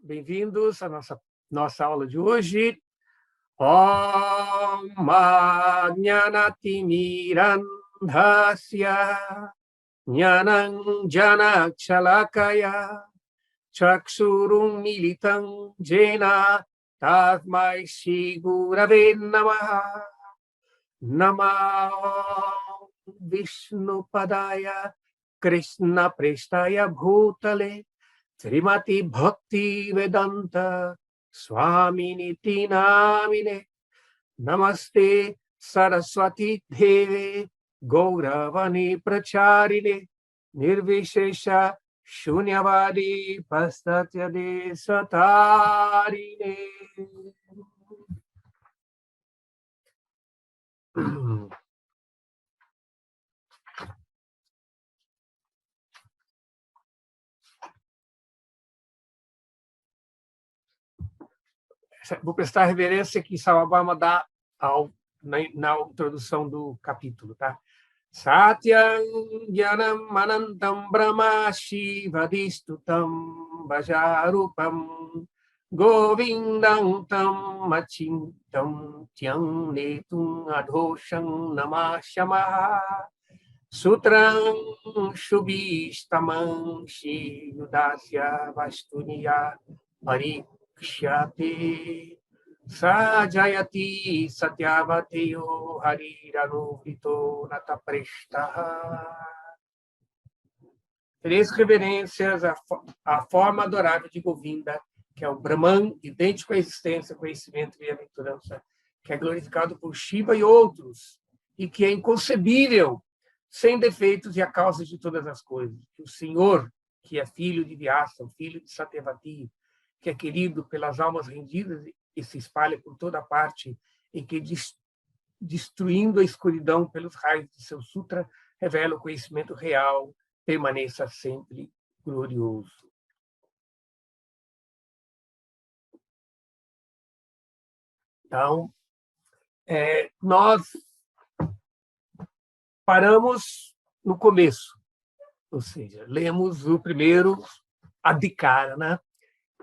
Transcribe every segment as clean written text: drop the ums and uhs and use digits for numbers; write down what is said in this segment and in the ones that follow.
Bem-vindos à nossa aula de hoje. Om Jnanatimirandhasya Jnanam Janakchalakaya Chaksurum Militam Jena Tasmai Shri Gurave Namaha Namah Vishnupadaya Krishna Prestaya Bhutale Srimati Bhakti Vedanta Swaminiti Namine Namaste Saraswati Deve Gauravani Pracharine Nirvishesha Shunyavadi Pastatya Satarine. Vou prestar reverência que Sarvabhauma dá na introdução do capítulo, tá? Satyam Jnanam Anantam Brahma Shivadistutam Vajarupam Govindam Tam Machintam Tyam Netum Adhosham Namashamaha Sutram Shubhishtamam Shri Yudasya Vastuniya Parikshate Sajayati Satyavateyo Hariranuvito Natapreshtaha. Três reverências à forma adorável de Govinda, que é o Brahman, idêntico à existência, conhecimento e bem-aventurança, que é glorificado por Shiva e outros, e que é inconcebível, sem defeitos e a causa de todas as coisas. Que o Senhor, que é filho de Vyasa, o filho de Satyavati, que é querido pelas almas rendidas e se espalha por toda parte, e que, destruindo a escuridão pelos raios de seu sutra, revela o conhecimento real, permaneça sempre glorioso. Então, nós paramos no começo, ou seja, lemos o primeiro Adhikarana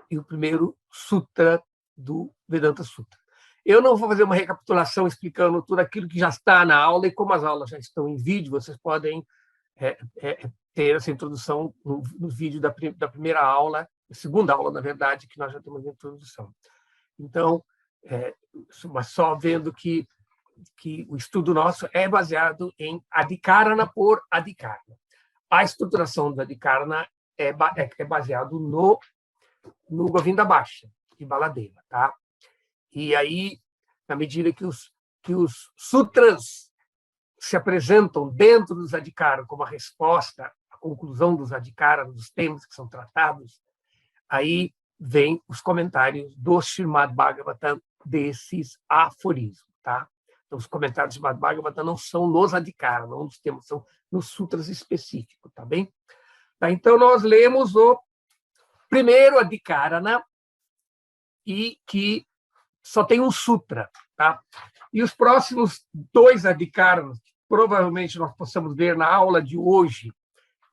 e o primeiro Sutra do Vedanta Sutra. Eu não vou fazer uma recapitulação explicando tudo aquilo que já está na aula, e como as aulas já estão em vídeo, vocês podem ter essa introdução no vídeo da primeira aula, segunda aula, na verdade, que nós já temos a introdução. Então, mas só vendo que o estudo nosso é baseado em Adhikarana por Adhikarana. A estruturação do Adhikarana é baseado no Govinda Bhashya, de Baladeva, tá? E aí, na medida que os sutras se apresentam dentro dos Adhikaranas como a resposta, a conclusão dos Adhikaranas, dos temas que são tratados, aí vem os comentários do Srimad Bhagavatam desses aforismos, tá? Então, os comentários do Srimad Bhagavatam não são nos Adhikaranas, não nos temas, são nos sutras específicos, tá bem? Tá, então, nós lemos o primeiro Adhikarana, e que só tem um sutra, tá? E os próximos dois Adhikaranas, provavelmente nós possamos ver na aula de hoje,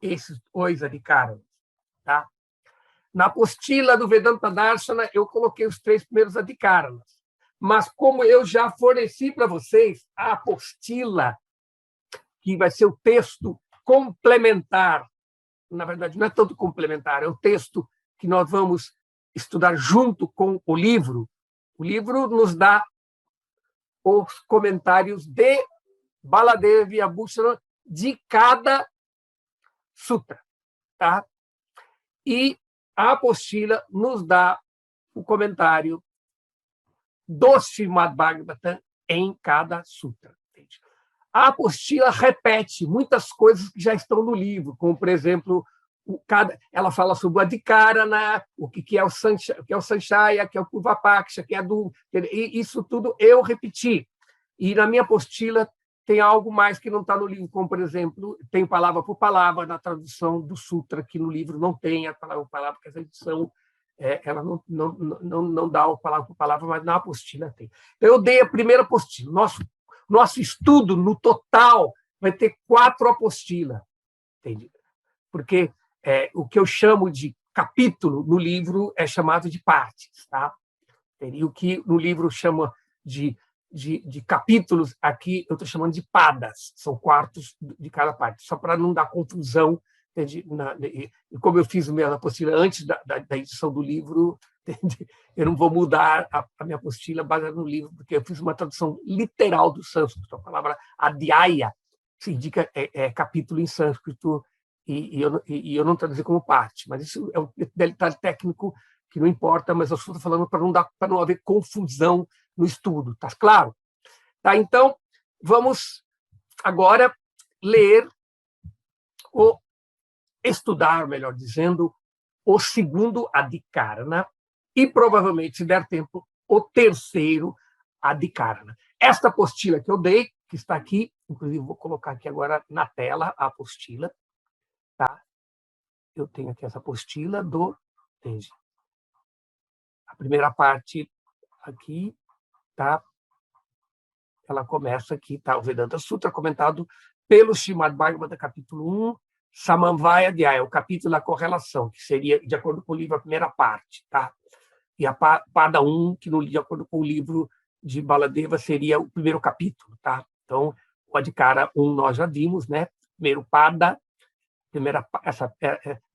esses dois Adhikaranas, tá? Na apostila do Vedanta Darshana, eu coloquei os três primeiros Adhikaranas, mas como eu já forneci para vocês a apostila, que vai ser o texto complementar, na verdade, não é tanto complementar, é o texto que nós vamos estudar junto com o livro nos dá os comentários de Baladeva Vibhushan de cada sutra, tá? E a apostila nos dá o comentário do Srimad Bhagavatam em cada sutra. Entende? A apostila repete muitas coisas que já estão no livro, como, por exemplo, ela fala sobre o Adhikarana, o que é o Sanchaya, que é o Purvapaksha, que é isso tudo eu repeti. E na minha apostila tem algo mais que não está no livro, como, por exemplo, tem palavra por palavra na tradução do sutra, que no livro não tem a palavra por palavra, porque essa edição ela não dá o palavra por palavra, mas na apostila tem. Então, eu dei a primeira apostila. Nosso estudo, no total, vai ter 4 apostilas, entende? Porque o que eu chamo de capítulo no livro é chamado de partes, tá? E o que no livro chama de capítulos, aqui eu estou chamando de padas, são quartos de cada parte, só para não dar confusão. Entende? E como eu fiz a minha apostila antes da edição do livro, entende? Eu não vou mudar a minha apostila baseada no livro, porque eu fiz uma tradução literal do sânscrito. A palavra adhyaya indica capítulo em sânscrito, e eu não traduzi como parte, mas isso é um detalhe técnico que não importa, mas eu estou falando para não haver confusão no estudo, tá claro? Tá, então, vamos agora ler estudar, melhor dizendo, o segundo Adhikarana e, provavelmente, se der tempo, o terceiro Adhikarana. Esta apostila que eu dei, que está aqui, inclusive vou colocar aqui agora na tela a apostila, tá? Eu tenho aqui essa apostila veja, a primeira parte aqui, tá? Ela começa aqui, tá? O Vedanta Sutra comentado pelo Srimad Bhagavata, capítulo 1, Samamvaya Adhyaya, o capítulo da correlação, que seria, de acordo com o livro, a primeira parte, tá? E a Pada 1, que, de acordo com o livro de Baladeva, seria o primeiro capítulo, tá? Então, o Adhikara 1 nós já vimos, né? Primeiro Pada, essa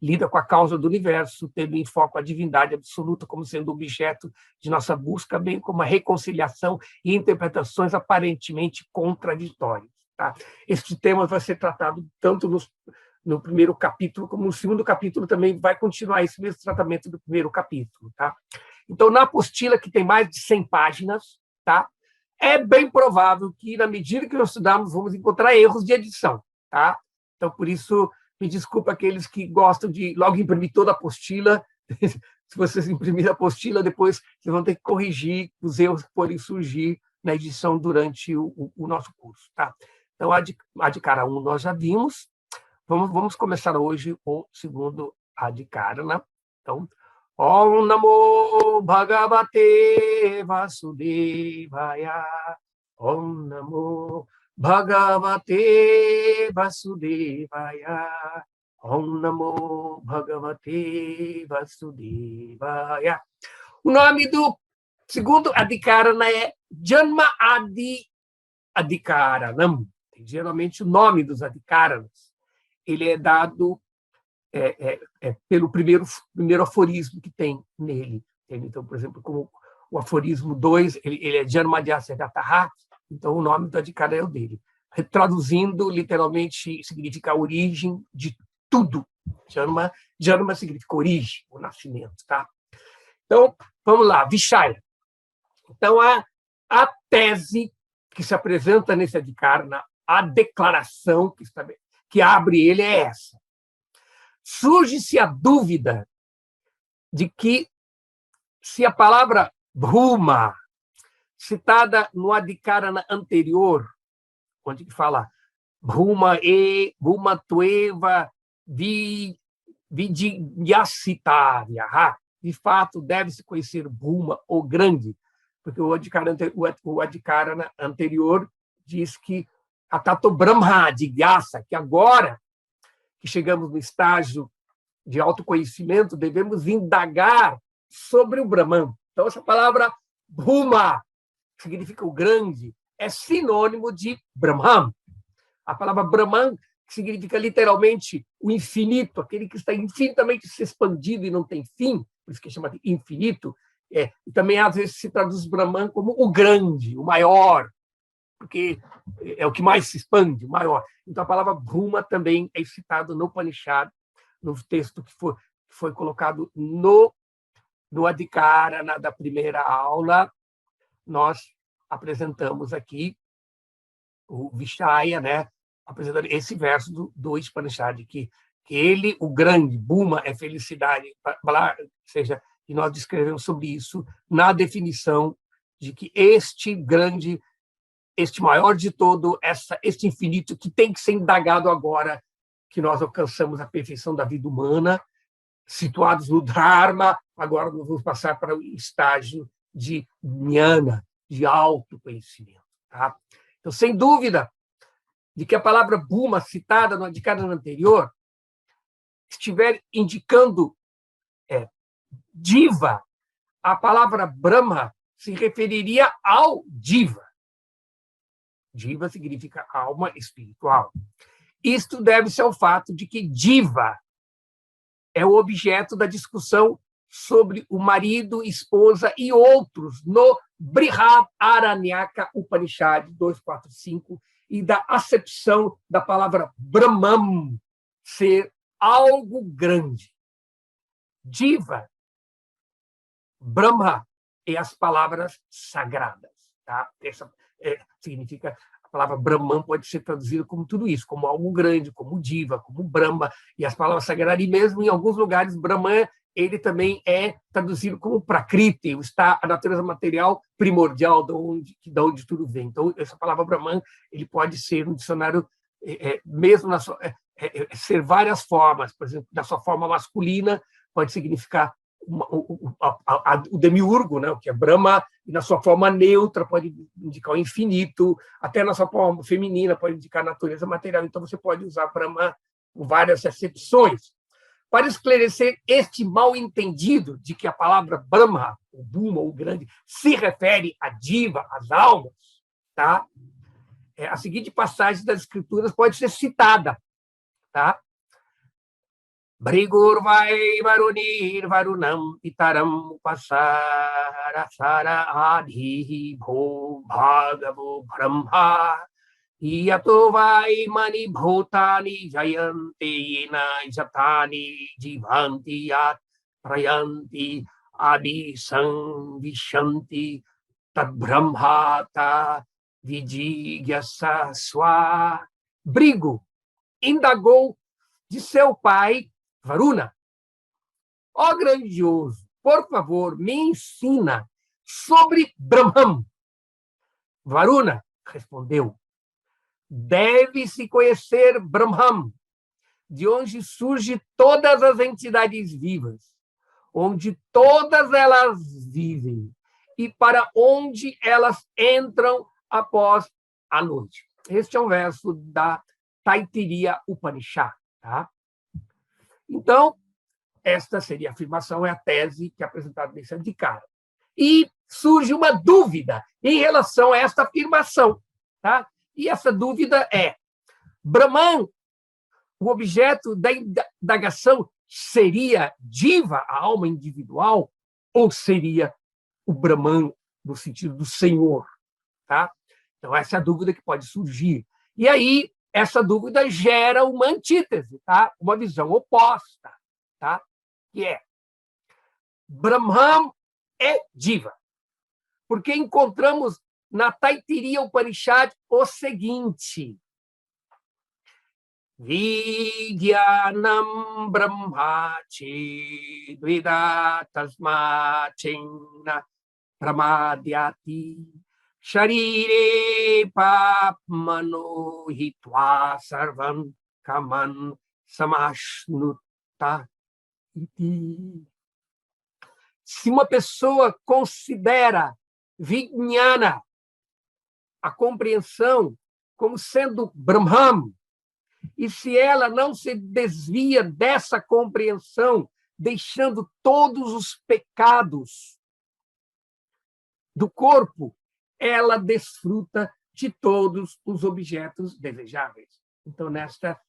lida com a causa do universo, tendo em foco a divindade absoluta como sendo objeto de nossa busca, bem como a reconciliação e interpretações aparentemente contraditórias. Tá? Este tema vai ser tratado tanto no primeiro capítulo como no segundo capítulo, também vai continuar esse mesmo tratamento do primeiro capítulo. Tá? Então, na apostila, que tem mais de 100 páginas, tá? É bem provável que, na medida que nós estudarmos, vamos encontrar erros de edição. Tá? Então, por isso, me desculpa aqueles que gostam de logo imprimir toda a apostila. Se vocês imprimirem a apostila, depois vocês vão ter que corrigir os erros que podem surgir na edição durante o nosso curso. Tá? Então, a Adhikara 1 nós já vimos. Vamos começar hoje o segundo Adhikarana. Então, Om Namo Bhagavate Vasudevaya. Om Namo Bhagavate Vasudevaya. Om Namo Bhagavate Vasudevaya. O nome do segundo Adhikarana é Janma Adi Adhikaranam. Geralmente, o nome dos Adhikaranas ele é dado pelo primeiro aforismo que tem nele. Então, por exemplo, como o aforismo 2, ele é Janmadhyasya Gataha, então o nome do Adhikara é o dele. Traduzindo, literalmente, significa a origem de tudo. Janma significa origem, o nascimento. Tá? Então, vamos lá, Vishaya. Então, a tese que se apresenta nesse Adhikarana, a declaração que abre ele é essa. Surge-se a dúvida de que, se a palavra Bhuma, citada no Adhikarana anterior, onde fala Bhuma tueva vidyasitarya, de fato, deve-se conhecer Bhuma, o grande, porque o Adhikarana anterior diz que a Tato Brahma Jigyasa, que agora que chegamos no estágio de autoconhecimento, devemos indagar sobre o Brahman. Então, essa palavra Bhuma, que significa o grande, é sinônimo de Brahman. A palavra Brahman, que significa literalmente o infinito, aquele que está infinitamente se expandido e não tem fim, por isso que chama de infinito, e também às vezes se traduz Brahman como o grande, o maior, porque é o que mais se expande, o maior. Então, a palavra Bhuma também é citada no Upanishad, no texto que foi colocado no Adhikarana da primeira aula. Nós apresentamos aqui o Vishaya, né? Apresentando esse verso do Upanishad, que ele, o grande, Bhuma, é felicidade, ou seja, e nós descrevemos sobre isso na definição de que este grande, este maior de todo, este infinito que tem que ser indagado agora que nós alcançamos a perfeição da vida humana, situados no Dharma, agora nós vamos passar para o estágio de Jnana, de autoconhecimento. Tá? Então, sem dúvida, de que a palavra Bhuma, citada no Adhikarana anterior, estiver indicando diva. A palavra Brahma se referiria ao diva. Diva significa alma espiritual. Isto deve-se ao fato de que diva é o objeto da discussão sobre o marido, esposa e outros no Brihad Aranyaka Upanishad 245 e da acepção da palavra Brahman ser algo grande. Diva, Brahma e as palavras sagradas. Tá? Essa significa, a palavra Brahman pode ser traduzida como tudo isso, como algo grande, como diva, como Brahma, e as palavras sagradas, e mesmo em alguns lugares, Brahman, ele também é traduzido como Prakriti, está a natureza material primordial, de onde tudo vem. Então, essa palavra Brahman, ele pode ser no dicionário, mesmo na sua, ser várias formas. Por exemplo, na sua forma masculina, pode significar o demiurgo, né, o que é Brahma, e na sua forma neutra pode indicar o infinito, até na sua forma feminina pode indicar a natureza material. Então, você pode usar Brahma com várias acepções. Para esclarecer este mal-entendido de que a palavra Brahma, o Buma, o grande, se refere a diva, às almas, tá? A seguinte passagem das Escrituras pode ser citada, tá? Brigurvai varunir varunam itaram pasara sara adhi bho bhagavo brahma yato vai mani bhutani jayanti na jatani jivanti yat prayanti adi sanvishanti tad brahmata vijigyasa swa. Brigo indagou de seu pai Varuna: ó grandioso, por favor, me ensina sobre Brahman. Varuna respondeu: deve-se conhecer Brahman, de onde surgem todas as entidades vivas, onde todas elas vivem e para onde elas entram após a noite. Este é um verso da Taittiriya Upanishad. Tá? Então, esta seria a afirmação, é a tese que é apresentada nesse Adhikara. E surge uma dúvida em relação a esta afirmação. Tá? E essa dúvida é: Brahman, o objeto da indagação, seria diva, a alma individual, ou seria o Brahman no sentido do Senhor? Tá? Então, essa é a dúvida que pode surgir. E aí, essa dúvida gera uma antítese, tá? Uma visão oposta, tá? Que é: Brahman é diva. Porque encontramos na Taittiriya Upanishad o seguinte: Vidyanam brahmachi dvida tasmachinna pramadyati Sharire papmano hitva sarvam kaman samashnuta iti. Se uma pessoa considera vijnana, a compreensão, como sendo Brahman, e se ela não se desvia dessa compreensão, deixando todos os pecados do corpo, ela desfruta de todos os objetos desejáveis. Então, nesta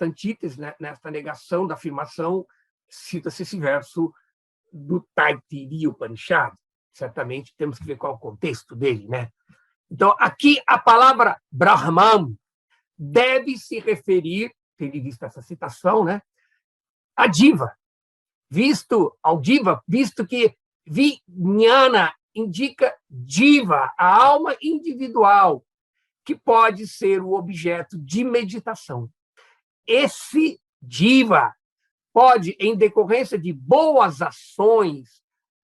antítese, nesta negação da afirmação, cita-se esse verso do Taittiriya Upanishad. Certamente temos que ver qual é o contexto dele, né? Então, aqui a palavra Brahman deve se referir, tendo visto essa citação, né, a diva, visto que Vijnana indica diva, a alma individual, que pode ser o objeto de meditação. Esse diva pode, em decorrência de boas ações,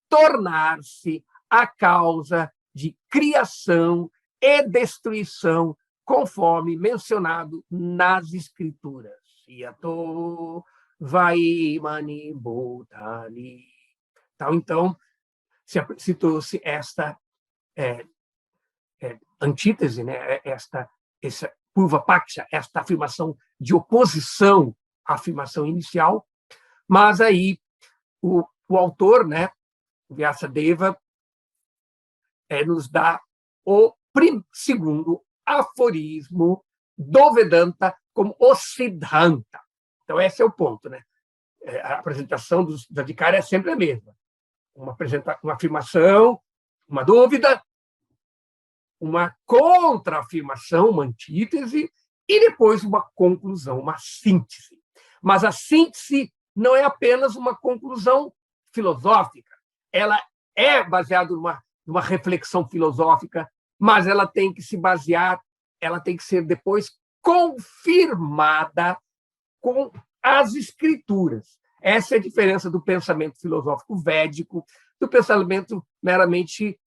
tornar-se a causa de criação e destruição, conforme mencionado nas Escrituras. Yato vai mani bhutani. Então, citou-se esta antítese, né? essa purva paksha, esta afirmação de oposição à afirmação inicial, mas aí o o autor, né, Vyasadeva, nos dá o segundo aforismo do Vedanta como o Siddhanta. Então, esse é o ponto, né? A apresentação da Adhikara é sempre a mesma. Uma afirmação, uma dúvida, uma contra-afirmação, uma antítese, e depois uma conclusão, uma síntese. Mas a síntese não é apenas uma conclusão filosófica. Ela é baseada numa reflexão filosófica, mas ela tem que se basear, ela tem que ser depois confirmada com as escrituras. Essa é a diferença do pensamento filosófico védico, do pensamento meramente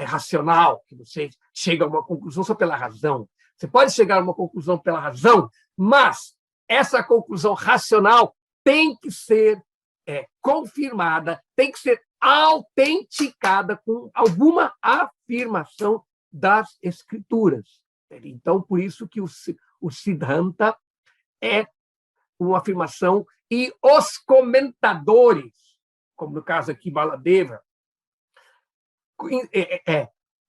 racional, que você chega a uma conclusão só pela razão. Você pode chegar a uma conclusão pela razão, mas essa conclusão racional tem que ser confirmada, tem que ser autenticada com alguma afirmação das escrituras. Então, por isso que o Siddhanta é uma afirmação, e os comentadores, como no caso aqui Baladeva,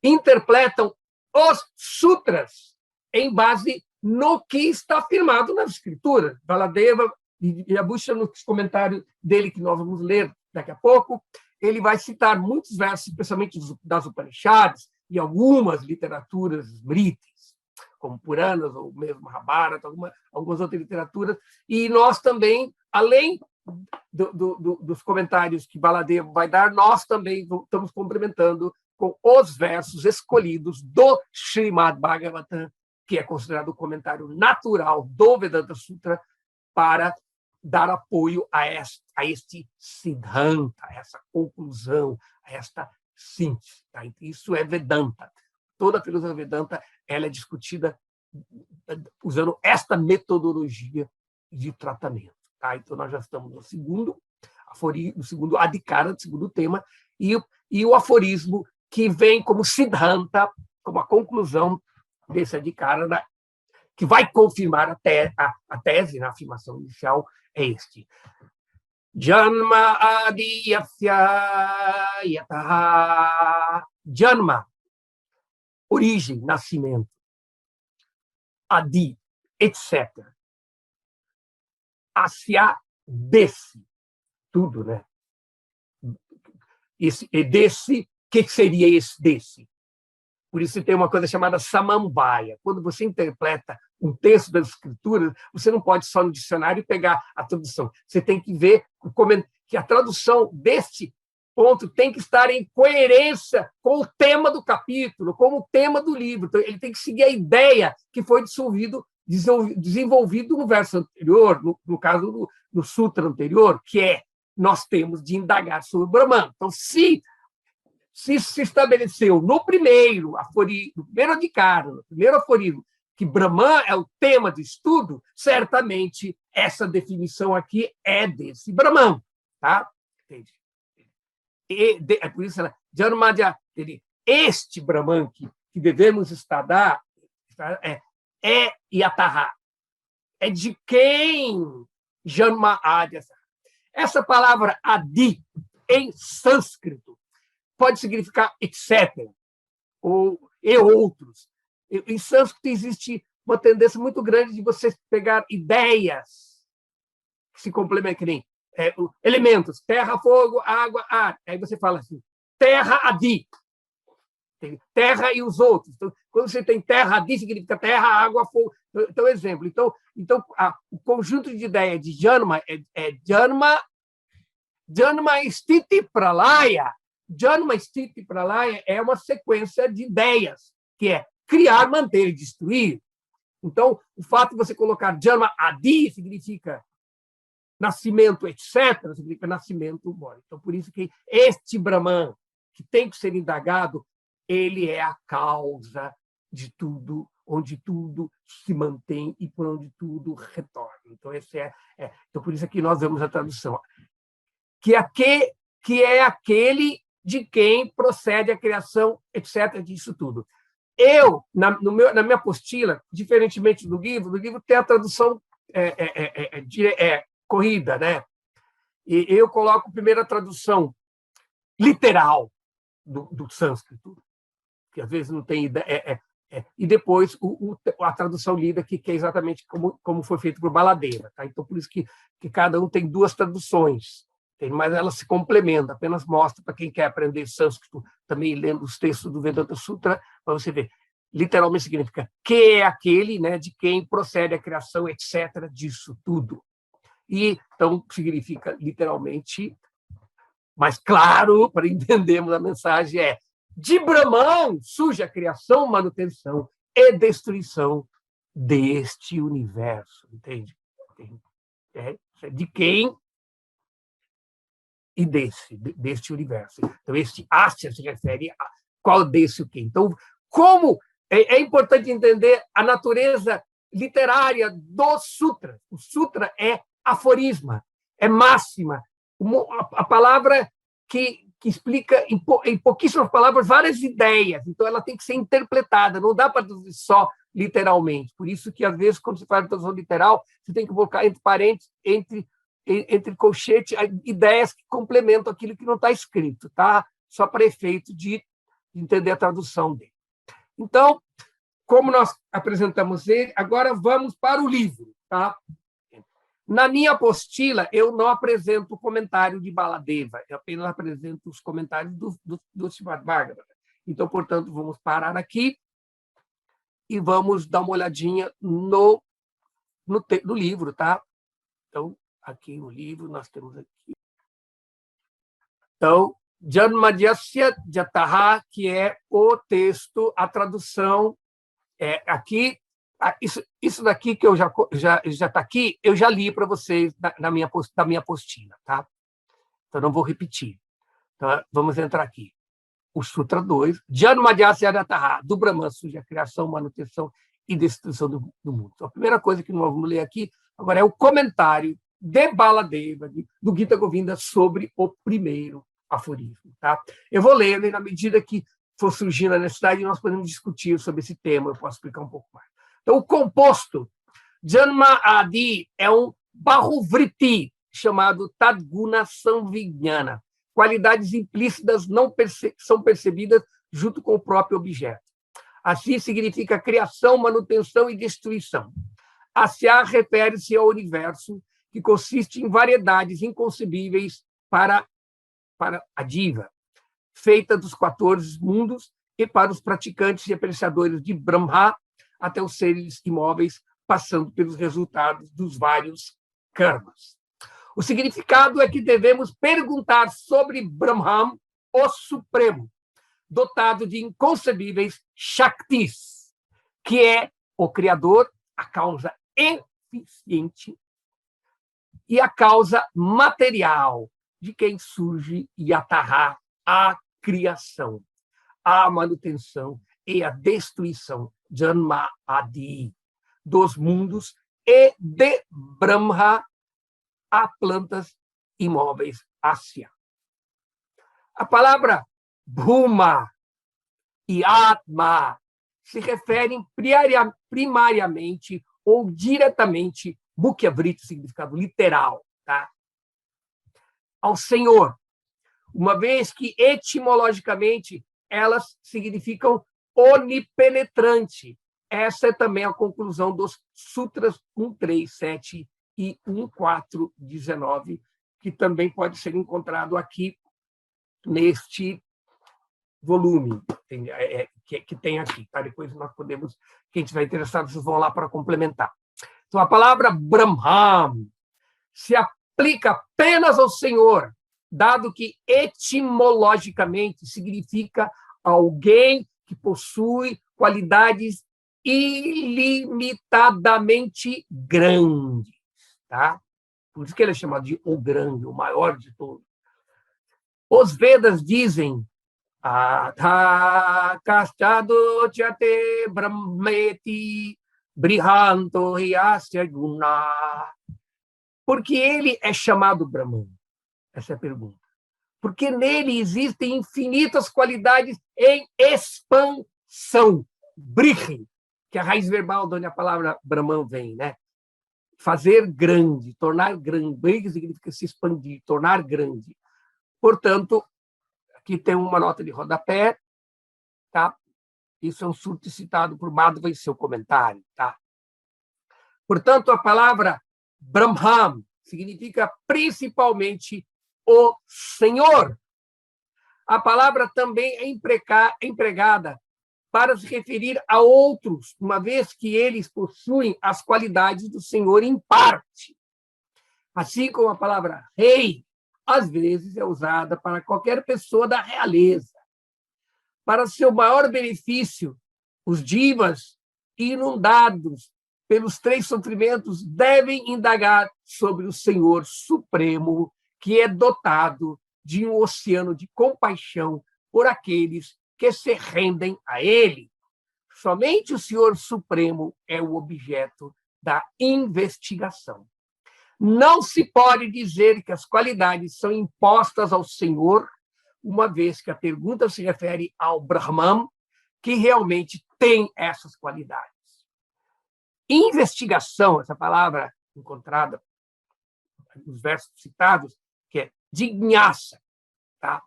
interpretam os sutras em base no que está afirmado nas escrituras. Baladeva e Abhusha, no comentário dele, que nós vamos ler daqui a pouco, ele vai citar muitos versos, especialmente das Upanishads e algumas literaturas smritis, como Puranas, ou mesmo Mahabharata, algumas outras literaturas, e nós também, além dos comentários que Baladeva vai dar, nós também estamos complementando com os versos escolhidos do Srimad Bhagavatam, que é considerado o comentário natural do Vedanta Sutra, para dar apoio a este Siddhanta, a essa conclusão, a esta síntese. Tá? Isso é Vedanta. Toda a filosofia Vedanta ela é discutida usando esta metodologia de tratamento. Tá? Então, nós já estamos no segundo Adhikara, no segundo tema, e o aforismo que vem como Siddhanta, como a conclusão desse Adhikara, que vai confirmar a tese, na afirmação inicial, é este. Janma adiyasya yataha. Janma, origem, nascimento. Adi, etc. Asya, desse. Tudo, né? E desse, o que seria esse desse? Por isso tem uma coisa chamada samambaya. Quando você interpreta um texto das escrituras, você não pode só no dicionário pegar a tradução. Você tem que ver que a tradução deste ponto tem que estar em coerência com o tema do capítulo, com o tema do livro. Então, ele tem que seguir a ideia que foi desenvolvido no verso anterior, no caso, no sutra anterior, que é: nós temos de indagar sobre o Brahman. Então, se se estabeleceu no primeiro Adhikara, no primeiro aforismo, que Brahman é o tema do estudo, certamente essa definição aqui é desse Brahman. Tá? Entende? É por isso, este Brahman que devemos estudar é Yataha. É de quem Janma Adya. Essa palavra Adi, em sânscrito, pode significar etc. E outros. Em sânscrito existe uma tendência muito grande de você pegar ideias que se complementam, que nem elementos, terra, fogo, água, ar. Aí você fala assim, terra adi. Terra e os outros. Então, quando você tem terra adi, significa terra, água, fogo. Então, exemplo. Então o conjunto de ideias de Janma é Janma Stiti Pralaya. Janma Stiti Pralaya é uma sequência de ideias, que é criar, manter e destruir. Então, o fato de você colocar Janma Adi significa nascimento, etc., significa nascimento, morte. Então, por isso que este Brahman, que tem que ser indagado, ele é a causa de tudo, onde tudo se mantém e por onde tudo retorna. Então, então por isso que nós vemos a tradução. Que é aquele de quem procede a criação, etc., disso tudo. Eu, na minha apostila, diferentemente do livro tem a tradução corrida, né? E eu coloco primeiro a tradução literal do sânscrito, que às vezes não tem ideia, e depois a tradução lida, que é exatamente como foi feito por Baladeva. Tá? Então, por isso que cada um tem duas traduções, mas elas se complementam, apenas mostra para quem quer aprender sânscrito, também lendo os textos do Vedanta Sutra, para você ver. Literalmente significa que é aquele, né, de quem procede a criação, etc., disso tudo. E, então, significa literalmente, mas claro, para entendermos a mensagem, de Brahman surge a criação, manutenção e destruição deste universo, entende? De quem e deste universo. Então, este Asya se refere a qual desse o quê. Então, como é importante entender a natureza literária do sutra. O sutra é aforisma, é máxima, a palavra que explica em pouquíssimas palavras várias ideias. Então, ela tem que ser interpretada, não dá para traduzir só literalmente. Por isso que, às vezes, quando você faz a tradução literal, você tem que colocar entre parênteses, entre colchete, ideias que complementam aquilo que não está escrito, tá? Só para efeito de entender a tradução dele. Então, como nós apresentamos ele, agora vamos para o livro, tá? Na minha apostila, eu não apresento o comentário de Baladeva, eu apenas apresento os comentários do Srimad Bhagavatam. Então, portanto, vamos parar aqui e vamos dar uma olhadinha no livro, tá? Então, aqui no livro, nós temos aqui. Então, Janmadhyasya Jataha, que é o texto, a tradução, aqui, isso daqui que eu já está aqui, eu já li para vocês da minha apostila, tá? Então, não vou repetir. Então, vamos entrar aqui. O Sutra 2, Janmadhyasya Jataha, do Brahman surge a criação, manutenção e destruição do mundo. Então, a primeira coisa que nós vamos ler aqui agora é o comentário de Baladeva, do Gita Govinda, sobre o primeiro aforismo. Tá? Eu vou ler, e na medida que for surgindo a necessidade, nós podemos discutir sobre esse tema, eu posso explicar um pouco mais. Então, o composto Janma Adi é um Bahuvriti, chamado Tadguna Samvijnana. Qualidades implícitas não são percebidas junto com o próprio objeto. Assim, significa criação, manutenção e destruição. Asya refere-se ao universo, que consiste em variedades inconcebíveis para a diva, feita dos 14 mundos, e para os praticantes e apreciadores de Brahma, até os seres imóveis, passando pelos resultados dos vários karmas. O significado é que devemos perguntar sobre Brahman, o Supremo, dotado de inconcebíveis Shaktis, que é o Criador, a causa eficiente e a causa material de quem surge Yataha, a criação, a manutenção e a destruição, Janma Adi, dos mundos e de Brahma a plantas imóveis Asya. A palavra Bhuma e Atma se referem primariamente ou diretamente, Mukhyavriti, significado literal, tá? Ao Senhor, uma vez que etimologicamente elas significam onipenetrante. Essa é também a conclusão dos Sutras 137 e 1419, que também pode ser encontrado aqui neste volume que tem aqui. Tá? Depois nós podemos, quem estiver interessado, vocês vão lá para complementar. Então, a palavra Brahman se aplica apenas ao Senhor, dado que etimologicamente significa alguém que possui qualidades ilimitadamente grandes. Tá? Por isso que ele é chamado de o grande, o maior de todos. Os Vedas dizem Atha Kastado Chate Brahmeti Brihanto Hyasya Guna. Porque ele é chamado Brahman? Essa é a pergunta. Porque nele existem infinitas qualidades em expansão. Brihi, que é a raiz verbal de onde a palavra Brahman vem, né? fazer grande, tornar grande. Big significa se expandir, tornar grande. Portanto, aqui tem uma nota de rodapé, tá? Isso é um surto citado por Madhava em seu comentário, tá? Portanto, a palavra Brahman significa principalmente o Senhor. A palavra também é empregada para se referir a outros, uma vez que eles possuem as qualidades do Senhor em parte. Assim como a palavra rei, às vezes é usada para qualquer pessoa da realeza. Para seu maior benefício, os divas, inundados pelos 3 sofrimentos, devem indagar sobre o Senhor Supremo, que é dotado de um oceano de compaixão por aqueles que se rendem a ele. Somente o Senhor Supremo é o objeto da investigação. Não se pode dizer que as qualidades são impostas ao Senhor, uma vez que a pergunta se refere ao Brahman, que realmente tem essas qualidades. Investigação, essa palavra encontrada nos versos citados, que é Jignasa, tá?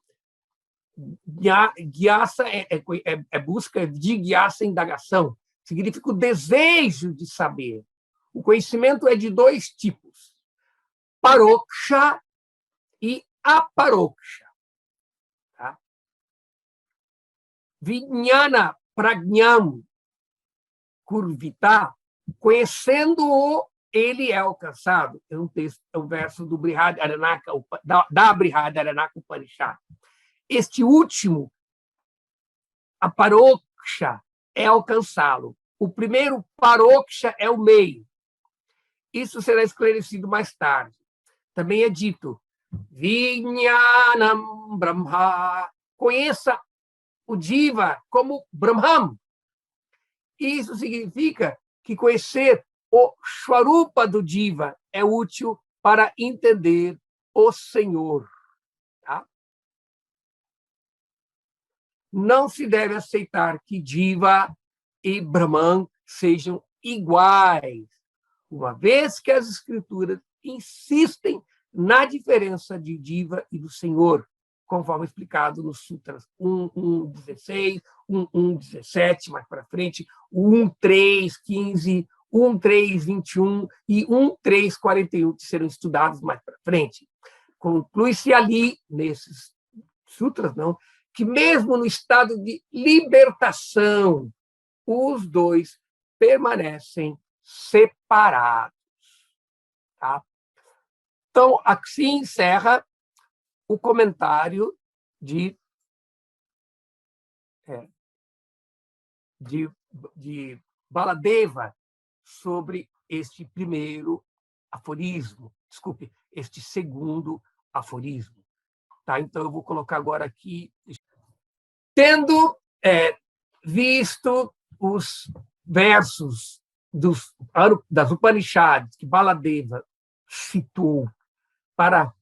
Gyasa é busca, Jignasa é indagação, significa o desejo de saber. O conhecimento é de 2 tipos, paroksha e aparoksha. Tá? Vijnana pragnam kurvita, conhecendo-o, ele é alcançado. É um texto, é um verso do Brihadaranyaka, da Brihadaranyaka Upanishad. Este último, a paroksha, é alcançá-lo. O primeiro paroksha é o meio. Isso será esclarecido mais tarde. Também é dito, Vijnanam Brahma, conheça o Diva como Brahman. Isso significa que conhecer o Swarupa do Diva é útil para entender o Senhor. Tá? Não se deve aceitar que Diva e Brahman sejam iguais, uma vez que as escrituras insistem na diferença de Diva e do Senhor, conforme explicado nos Sutras 1.1.16, 1.1.17, mais para frente, 1.3.15, 1.3.21 e 1.3.41, que serão estudados mais para frente. Conclui-se ali, nesses sutras, não, que mesmo no estado de libertação, os 2 permanecem separados. Tá? Então, assim encerra o comentário de Baladeva sobre este primeiro aforismo, desculpe, este segundo aforismo. Tá? Então, eu vou colocar agora aqui. Tendo visto os versos das Upanishads que Baladeva citou para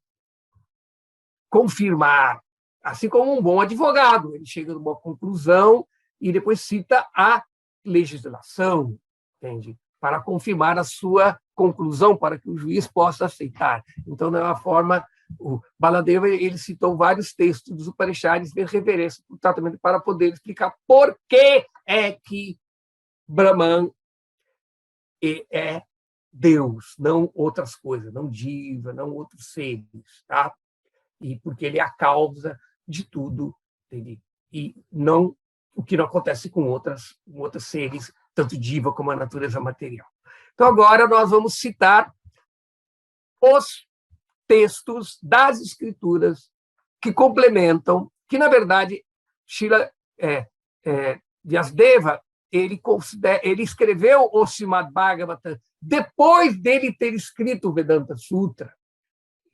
confirmar, assim como um bom advogado, ele chega numa conclusão e depois cita a legislação, entende? Para confirmar a sua conclusão, para que o juiz possa aceitar. Então, da mesma forma, o Baladeva ele citou vários textos dos Upanishads de referência para o tratamento para poder explicar por que é que Brahman é Deus, não outras coisas, não Diva, não outros seres, tá? E porque ele é a causa de tudo, entende? E não o que não acontece com outros seres, tanto Diva como a natureza material. Então, agora nós vamos citar os textos das escrituras que complementam, que, na verdade, Srila Vyasadeva, ele escreveu o Srimad Bhagavatam depois dele ter escrito o Vedanta Sutra,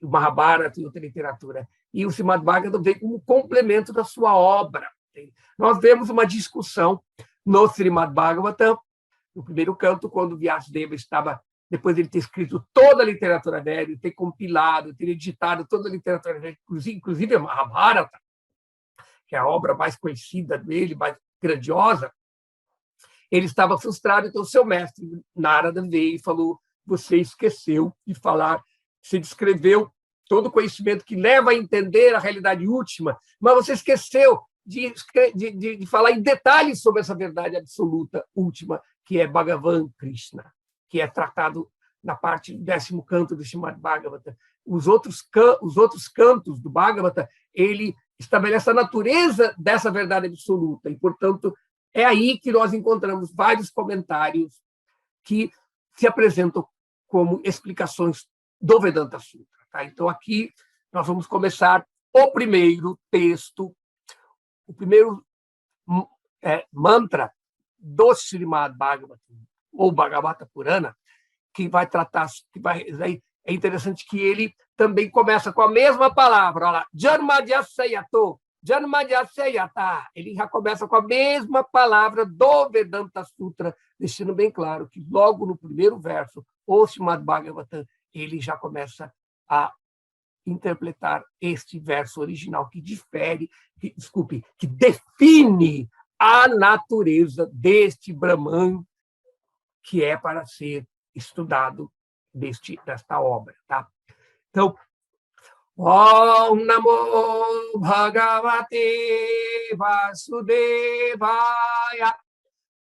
o Mahabharata e outra literatura. E o Srimad Bhagavatam veio como complemento da sua obra. Nós vemos uma discussão no Srimad Bhagavatam, no primeiro canto, quando Vyasadeva estava, depois de ele ter escrito toda a literatura védica, ter compilado, ter editado toda a literatura védica, inclusive a Mahabharata, que é a obra mais conhecida dele, mais grandiosa, ele estava frustrado, então seu mestre, Narada, veio e falou, você esqueceu de falar, você descreveu todo o conhecimento que leva a entender a realidade última, mas você esqueceu de falar em detalhes sobre essa verdade absoluta última, que é Bhagavan Krishna, que é tratado na parte do 10º canto do Srimad Bhagavata. Os outros cantos do Bhagavata, ele estabelece a natureza dessa verdade absoluta, e, portanto, é aí que nós encontramos vários comentários que se apresentam como explicações do Vedanta Sutra. Tá? Então, aqui nós vamos começar o primeiro texto, o primeiro mantra do Srimad Bhagavatam, ou Bhagavata Purana, que vai tratar, é interessante que ele também começa com a mesma palavra, olha lá, Janmadhyasayato, Janmadhyasayata. Ele já começa com a mesma palavra do Vedanta Sutra, deixando bem claro que logo no primeiro verso, o Srimad Bhagavatam, ele já começa a interpretar este verso original que que define a natureza deste Brahman que é para ser estudado desta obra. Tá? Então, Om Namo Bhagavate Vasudevaya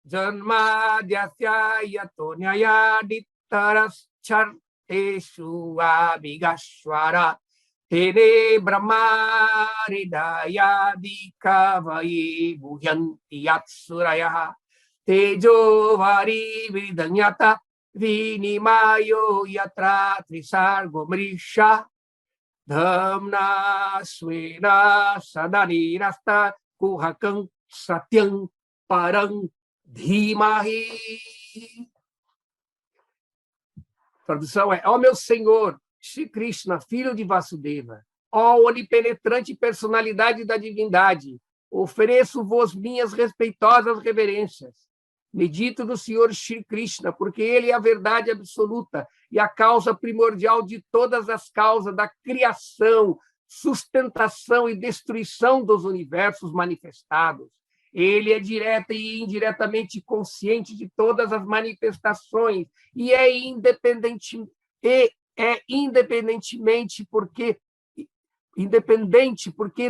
Janmadhyasya Yatonyaya Dittaraschareshu Abhigashvara Tene Brahmaridaya Dikavaye Bhuyanti Yatsuraya Tejo Vari Vidanyata Vinimayo Yatra Trisargo Mrisha Dhamna Swena Sadani Rasta Kuhakam Satyam Parang Dhimahi. Tradução é: ó meu Senhor, Shri Krishna, filho de Vasudeva, ó onipenetrante personalidade da divindade, ofereço-vos minhas respeitosas reverências. Medito no Senhor Shri Krishna, porque ele é a verdade absoluta e a causa primordial de todas as causas da criação, sustentação e destruição dos universos manifestados. Ele é direta e indiretamente consciente de todas as manifestações e é independente porque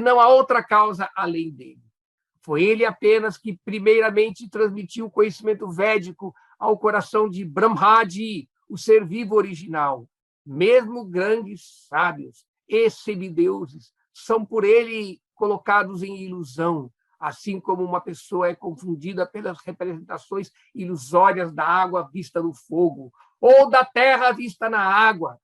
não há outra causa além dele. Foi ele apenas que, primeiramente, transmitiu o conhecimento védico ao coração de Brahmadi, o ser vivo original. Mesmo grandes sábios e semideuses são por ele colocados em ilusão, assim como uma pessoa é confundida pelas representações ilusórias da água vista no fogo ou da terra vista na água.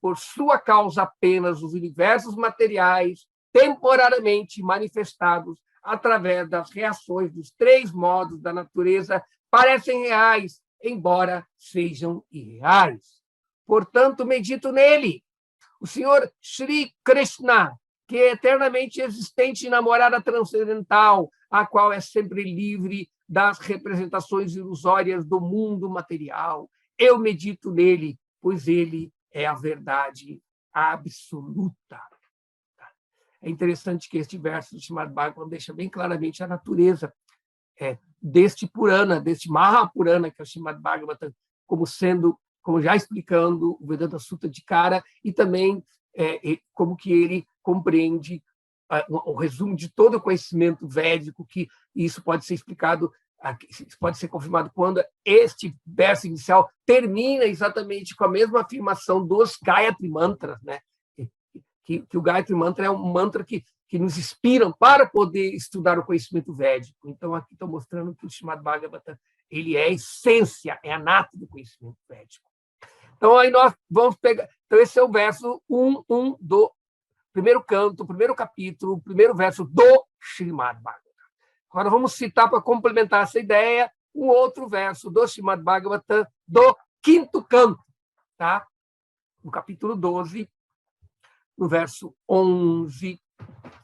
Por sua causa apenas os universos materiais, temporariamente manifestados através das reações dos 3 modos da natureza, parecem reais, embora sejam irreais. Portanto, medito nele, o Senhor Shri Krishna, que é eternamente existente na morada transcendental, a qual é sempre livre das representações ilusórias do mundo material. Eu medito nele, pois ele é a verdade absoluta. É interessante que este verso do Srimad Bhagavatam deixa bem claramente a natureza deste Purana, deste Mahapurana, que é o Srimad Bhagavatam, como já explicando o Vedanta Sutra de cara, e também como que ele compreende o resumo de todo o conhecimento védico, que isso pode ser explicado, pode ser confirmado quando este verso inicial termina exatamente com a mesma afirmação dos Gayatri Mantras, né? Que o Gayatri Mantra é um mantra que nos inspiram para poder estudar o conhecimento védico. Então, aqui estou mostrando que o Srimad Bhagavatam ele é a essência, é a nata do conhecimento védico. Então, aí nós vamos pegar... Então, esse é o verso 1 do primeiro canto, primeiro capítulo, primeiro verso do Srimad Bhagavatam. Agora, vamos citar, para complementar essa ideia, um outro verso do Srimad Bhagavatam, do 5º canto, tá? No capítulo 12, no verso 11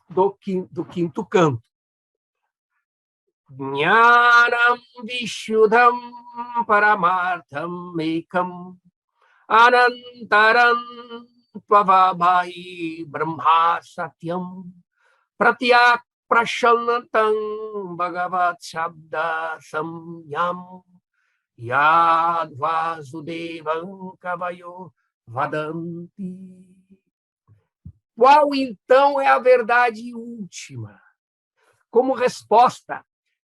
do 5º canto. Jnanam Vishuddham Paramartham Ekam Anantaram Tvavabhai Brahma Satyam Pratyak Prashanantam Bhagavat Shabda Samyam Yad Vasudevam Kavayo Vadanti. Qual, então, é a verdade última? Como resposta,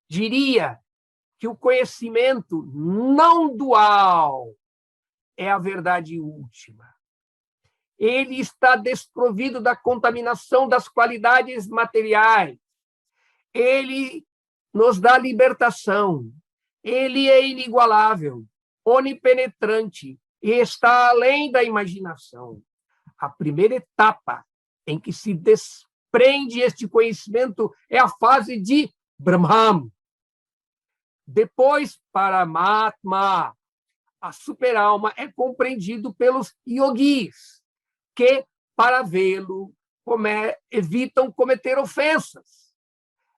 diria que o conhecimento não dual é a verdade última. Ele está desprovido da contaminação das qualidades materiais. Ele nos dá libertação. Ele é inigualável, onipenetrante e está além da imaginação. A primeira etapa em que se desprende este conhecimento é a fase de Brahman. Depois, Paramatma, a superalma, é compreendido pelos yogis, que, para vê-lo, evitam cometer ofensas.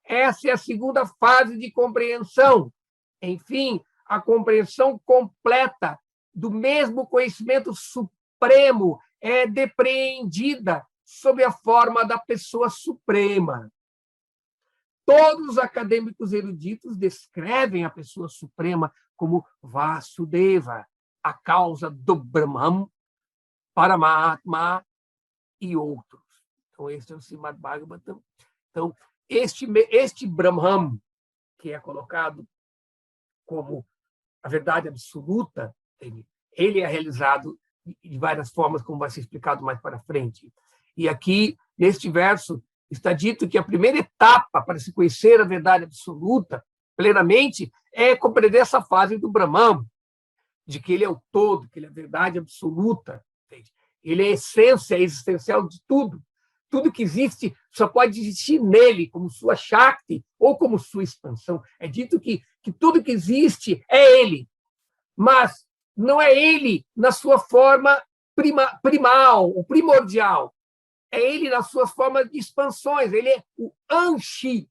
Essa é a segunda fase de compreensão. Enfim, a compreensão completa do mesmo conhecimento supremo é depreendida sob a forma da pessoa suprema. Todos os acadêmicos eruditos descrevem a pessoa suprema como Vasudeva, a causa do Brahman, Paramatma e outros. Então, este é o Srimad Bhagavatam. Então, este Brahman, que é colocado como a verdade absoluta, ele é realizado de várias formas, como vai ser explicado mais para frente. E aqui, neste verso, está dito que a primeira etapa para se conhecer a verdade absoluta plenamente é compreender essa fase do Brahman, de que ele é o todo, que ele é a verdade absoluta. Entende? Ele é a essência existencial de tudo. Tudo que existe só pode existir nele, como sua Shakti ou como sua expansão. É dito que tudo que existe é ele, mas não é ele na sua forma primal, o primordial. É ele nas suas formas de expansões. Ele é o Anshi,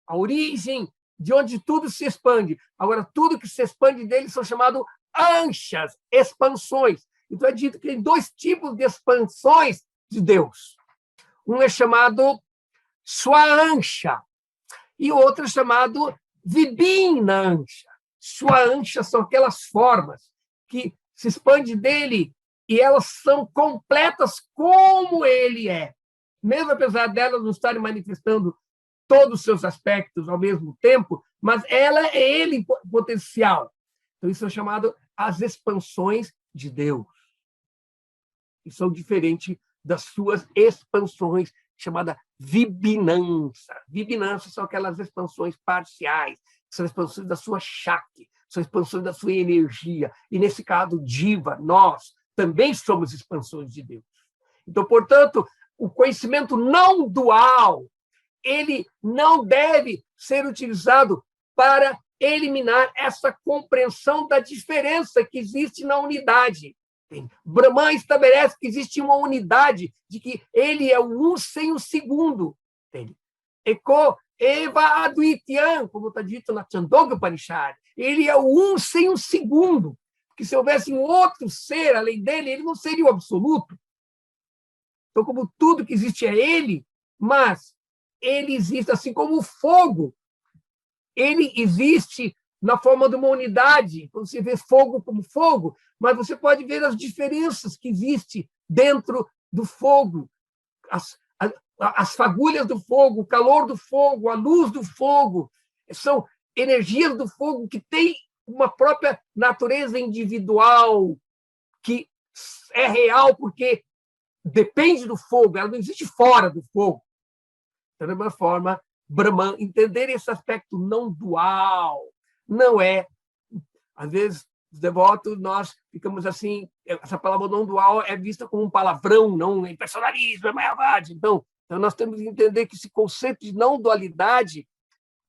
a origem de onde tudo se expande. Agora, tudo que se expande dele são chamados Anshas, expansões. Então, é dito que tem dois tipos de expansões de Deus. Um é chamado Swansha e o outro é chamado Vibhinansha. Swansha são aquelas formas que se expande dele e elas são completas como ele é. Mesmo apesar delas não estarem manifestando todos os seus aspectos ao mesmo tempo, mas ela é ele em potencial. Então, isso é chamado as expansões de Deus. E são diferentes das suas expansões, chamada Vibhinansa. Vibhinansa são aquelas expansões parciais, são expansões da sua Shakti, são expansões da sua energia. E, nesse caso, Diva, nós, também somos expansões de Deus. Então, portanto, o conhecimento não dual, ele não deve ser utilizado para eliminar essa compreensão da diferença que existe na unidade. Brahman estabelece que existe uma unidade, de que ele é o um sem o segundo. Eko eva advitiyam, como está dito na Chandogya Upanishad. Ele é o um sem o segundo. Porque se houvesse um outro ser além dele, ele não seria o absoluto. Então, como tudo que existe é ele, mas ele existe assim como o fogo. Ele existe na forma de uma unidade. Você vê fogo como fogo, mas você pode ver as diferenças que existem dentro do fogo. As fagulhas do fogo, o calor do fogo, a luz do fogo. São energias do fogo que têm uma própria natureza individual, que é real porque depende do fogo, ela não existe fora do fogo. Da mesma forma, Brahman, entender esse aspecto não dual, não é... Às vezes, os devotos, nós ficamos assim, essa palavra não dual é vista como um palavrão, não é personalismo, é Mayavadi. Então, nós temos que entender que esse conceito de não dualidade,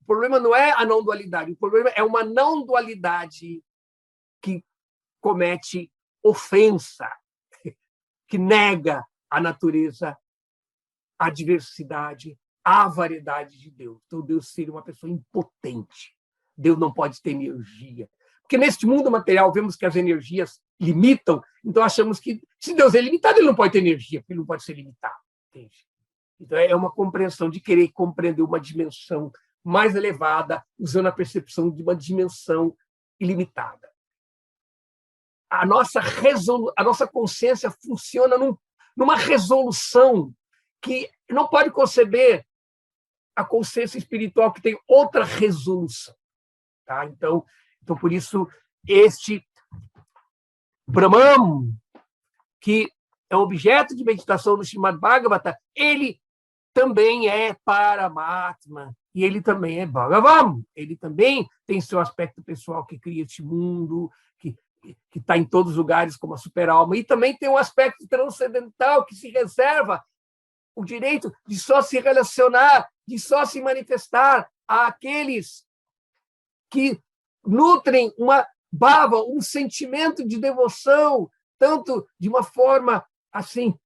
o problema não é a não dualidade, o problema é uma não dualidade que comete ofensa, que nega a natureza, a diversidade, a variedade de Deus. Então, Deus seria uma pessoa impotente. Deus não pode ter energia. Porque neste mundo material vemos que as energias limitam, então achamos que se Deus é limitado, ele não pode ter energia, porque ele não pode ser limitado. Entende? Então, é uma compreensão de querer compreender uma dimensão mais elevada, usando a percepção de uma dimensão ilimitada. A nossa consciência funciona numa resolução que não pode conceber a consciência espiritual que tem outra resolução. Tá? Então, por isso, este Brahman, que é objeto de meditação no Srimad Bhagavata, ele também é Paramatma, e ele também é Bhagavan. Ele também tem seu aspecto pessoal que cria este mundo, que está em todos os lugares como a super-alma, e também tem um aspecto transcendental que se reserva o direito de só se relacionar, de só se manifestar àqueles que nutrem uma bhava, um sentimento de devoção, tanto de uma forma assim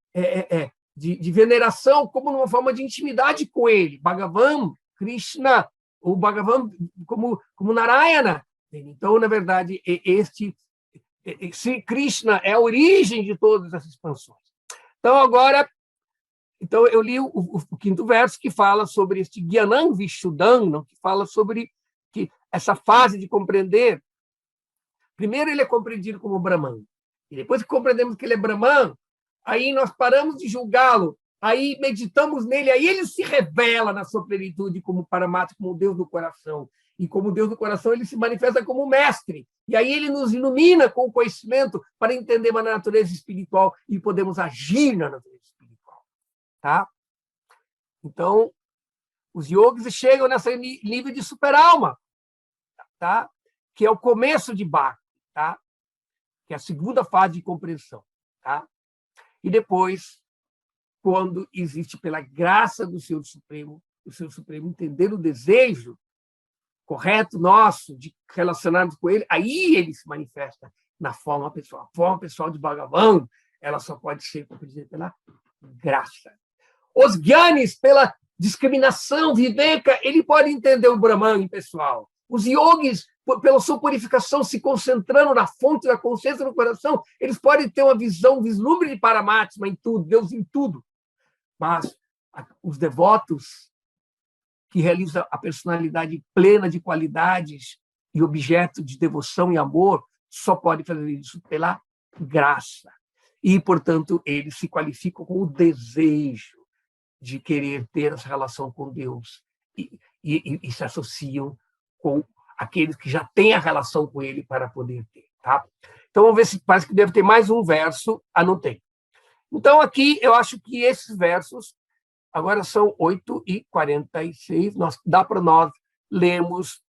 de veneração, como numa forma de intimidade com ele. Bhagavan, Krishna, ou Bhagavan como Narayana. Então, na verdade, Sri Krishna é a origem de todas essas expansões. Então, eu li o quinto verso, que fala sobre este Gyanam Vishuddham, que fala sobre que essa fase de compreender. Primeiro, ele é compreendido como Brahman. E depois que compreendemos que ele é Brahman, aí nós paramos de julgá-lo, aí meditamos nele, aí ele se revela na sua plenitude como Paramatma, como Deus do coração. E como Deus do coração, ele se manifesta como mestre. E aí ele nos ilumina com o conhecimento para entender a natureza espiritual e podemos agir na natureza espiritual. Tá? Então, os yogis chegam nesse nível de super-alma, tá? Que é o começo de Bhakti, tá? Que é a segunda fase de compreensão. Tá? E depois, quando existe, pela graça do Senhor Supremo, o Senhor Supremo entender o desejo correto nosso de relacionarmos com ele, aí ele se manifesta na forma pessoal. A forma pessoal de Bhagavan, ela só pode ser compreendida pela graça. Os Gyanis, pela discriminação, Viveka, ele pode entender o Brahman pessoal. Os yogis, pela sua purificação, se concentrando na fonte da consciência no coração, eles podem ter uma visão, um vislumbre de Paramatma em tudo, Deus em tudo. Mas os devotos que realizam a personalidade plena de qualidades e objeto de devoção e amor só podem fazer isso pela graça. E, portanto, eles se qualificam com o desejo de querer ter essa relação com Deus e se associam com aqueles que já têm a relação com ele para poder ter. Tá? Então, vamos ver se parece que deve ter mais um verso. Não tem. Então, aqui, eu acho que esses versos, agora são 8h46, dá para nós lermos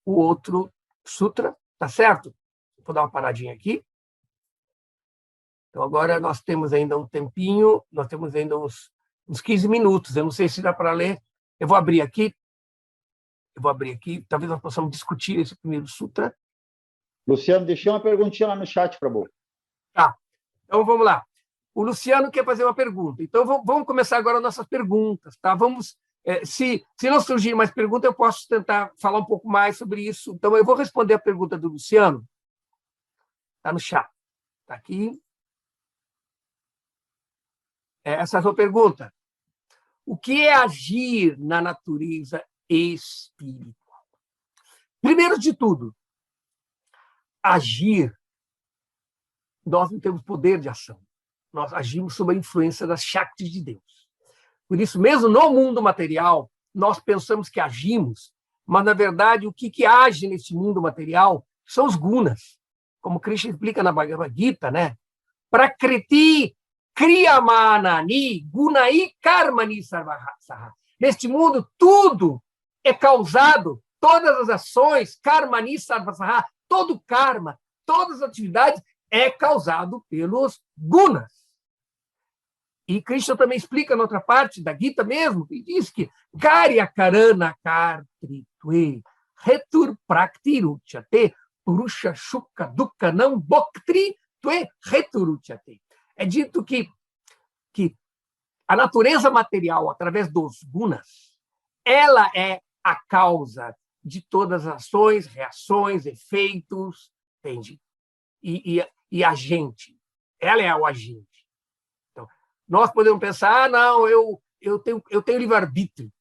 o outro sutra, tá certo? Vou dar uma paradinha aqui. Então, agora nós temos ainda um tempinho, nós temos ainda uns 15 minutos, eu não sei se dá para ler. Eu vou abrir aqui, talvez nós possamos discutir esse primeiro sutra. Luciano, deixei uma perguntinha lá no chat, Prabhu. Tá, então vamos lá. O Luciano quer fazer uma pergunta. Então, vamos começar agora nossas perguntas. Tá? Se não surgir mais pergunta, eu posso tentar falar um pouco mais sobre isso. Então, eu vou responder a pergunta do Luciano. Está no chat. Está aqui. Essa é a sua pergunta. O que é agir na natureza espiritual? Primeiro de tudo, agir, nós não temos poder de ação. Nós agimos sob a influência das Shaktis de Deus. Por isso, mesmo no mundo material, nós pensamos que agimos, mas, na verdade, o que age nesse mundo material são os gunas. Como Krishna explica na Bhagavad Gita, né? Prakriti kriyamanani gunai karmani sarvaha. Neste mundo, tudo é causado, todas as ações, karmani sarvaha, todo karma, todas as atividades é causado pelos gunas. E Krishna também explica na outra parte da Gita mesmo, que diz que Karya karana kartritve retur praktiruchyate purusha shukha dukkha nam bhoktri tve returuchyate. É dito que a natureza material, através dos gunas, ela é a causa de todas as ações, reações, efeitos, entende? E agente. Ela é o agente. Então, nós podemos pensar, não, eu tenho livre-arbítrio.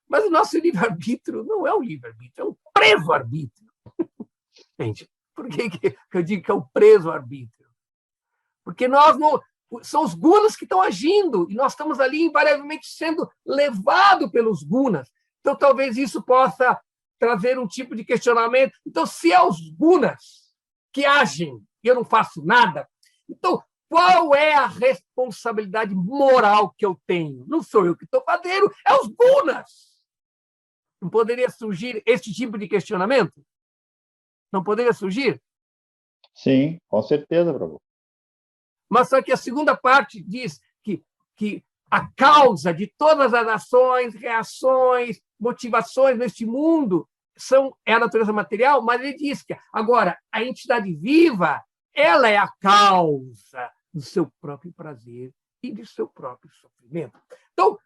Mas o nosso livre-arbítrio não é um livre-arbítrio, é um preso-arbítrio. Gente, por que eu digo que é o preso-arbítrio? Porque nós não... São os gunas que estão agindo, e nós estamos ali invariavelmente sendo levados pelos gunas. Então, talvez isso possa trazer um tipo de questionamento. Então, se é os gunas que agem e eu não faço nada, então, qual é a responsabilidade moral que eu tenho? Não sou eu que estou fazendo, é os gunas. Não poderia surgir esse tipo de questionamento? Não poderia surgir? Sim, com certeza, Prabhu. Mas só que a segunda parte diz que a causa de todas as ações, reações, motivações neste mundo é a natureza material, mas ele diz que, agora, a entidade viva, ela é a causa do seu próprio prazer e do seu próprio sofrimento. Então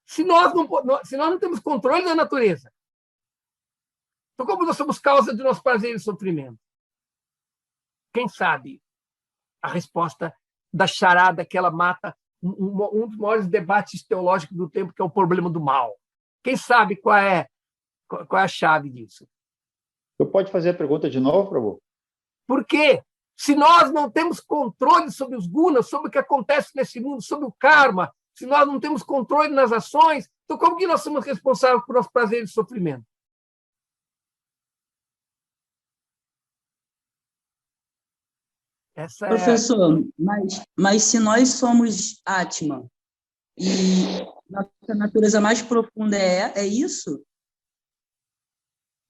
se nós não temos controle da natureza, então como nós somos causa do nosso prazer e sofrimento? Quem sabe a resposta da charada que ela mata um dos maiores debates teológicos do tempo, que é o problema do mal. Quem sabe qual é a chave disso? Você pode fazer a pergunta de novo, Prabhu? Por quê? Se nós não temos controle sobre os gunas, sobre o que acontece nesse mundo, sobre o karma, se nós não temos controle nas ações, então como que nós somos responsáveis por nosso prazer e sofrimento? Professor, mas se nós somos Atma e nossa natureza mais profunda é isso,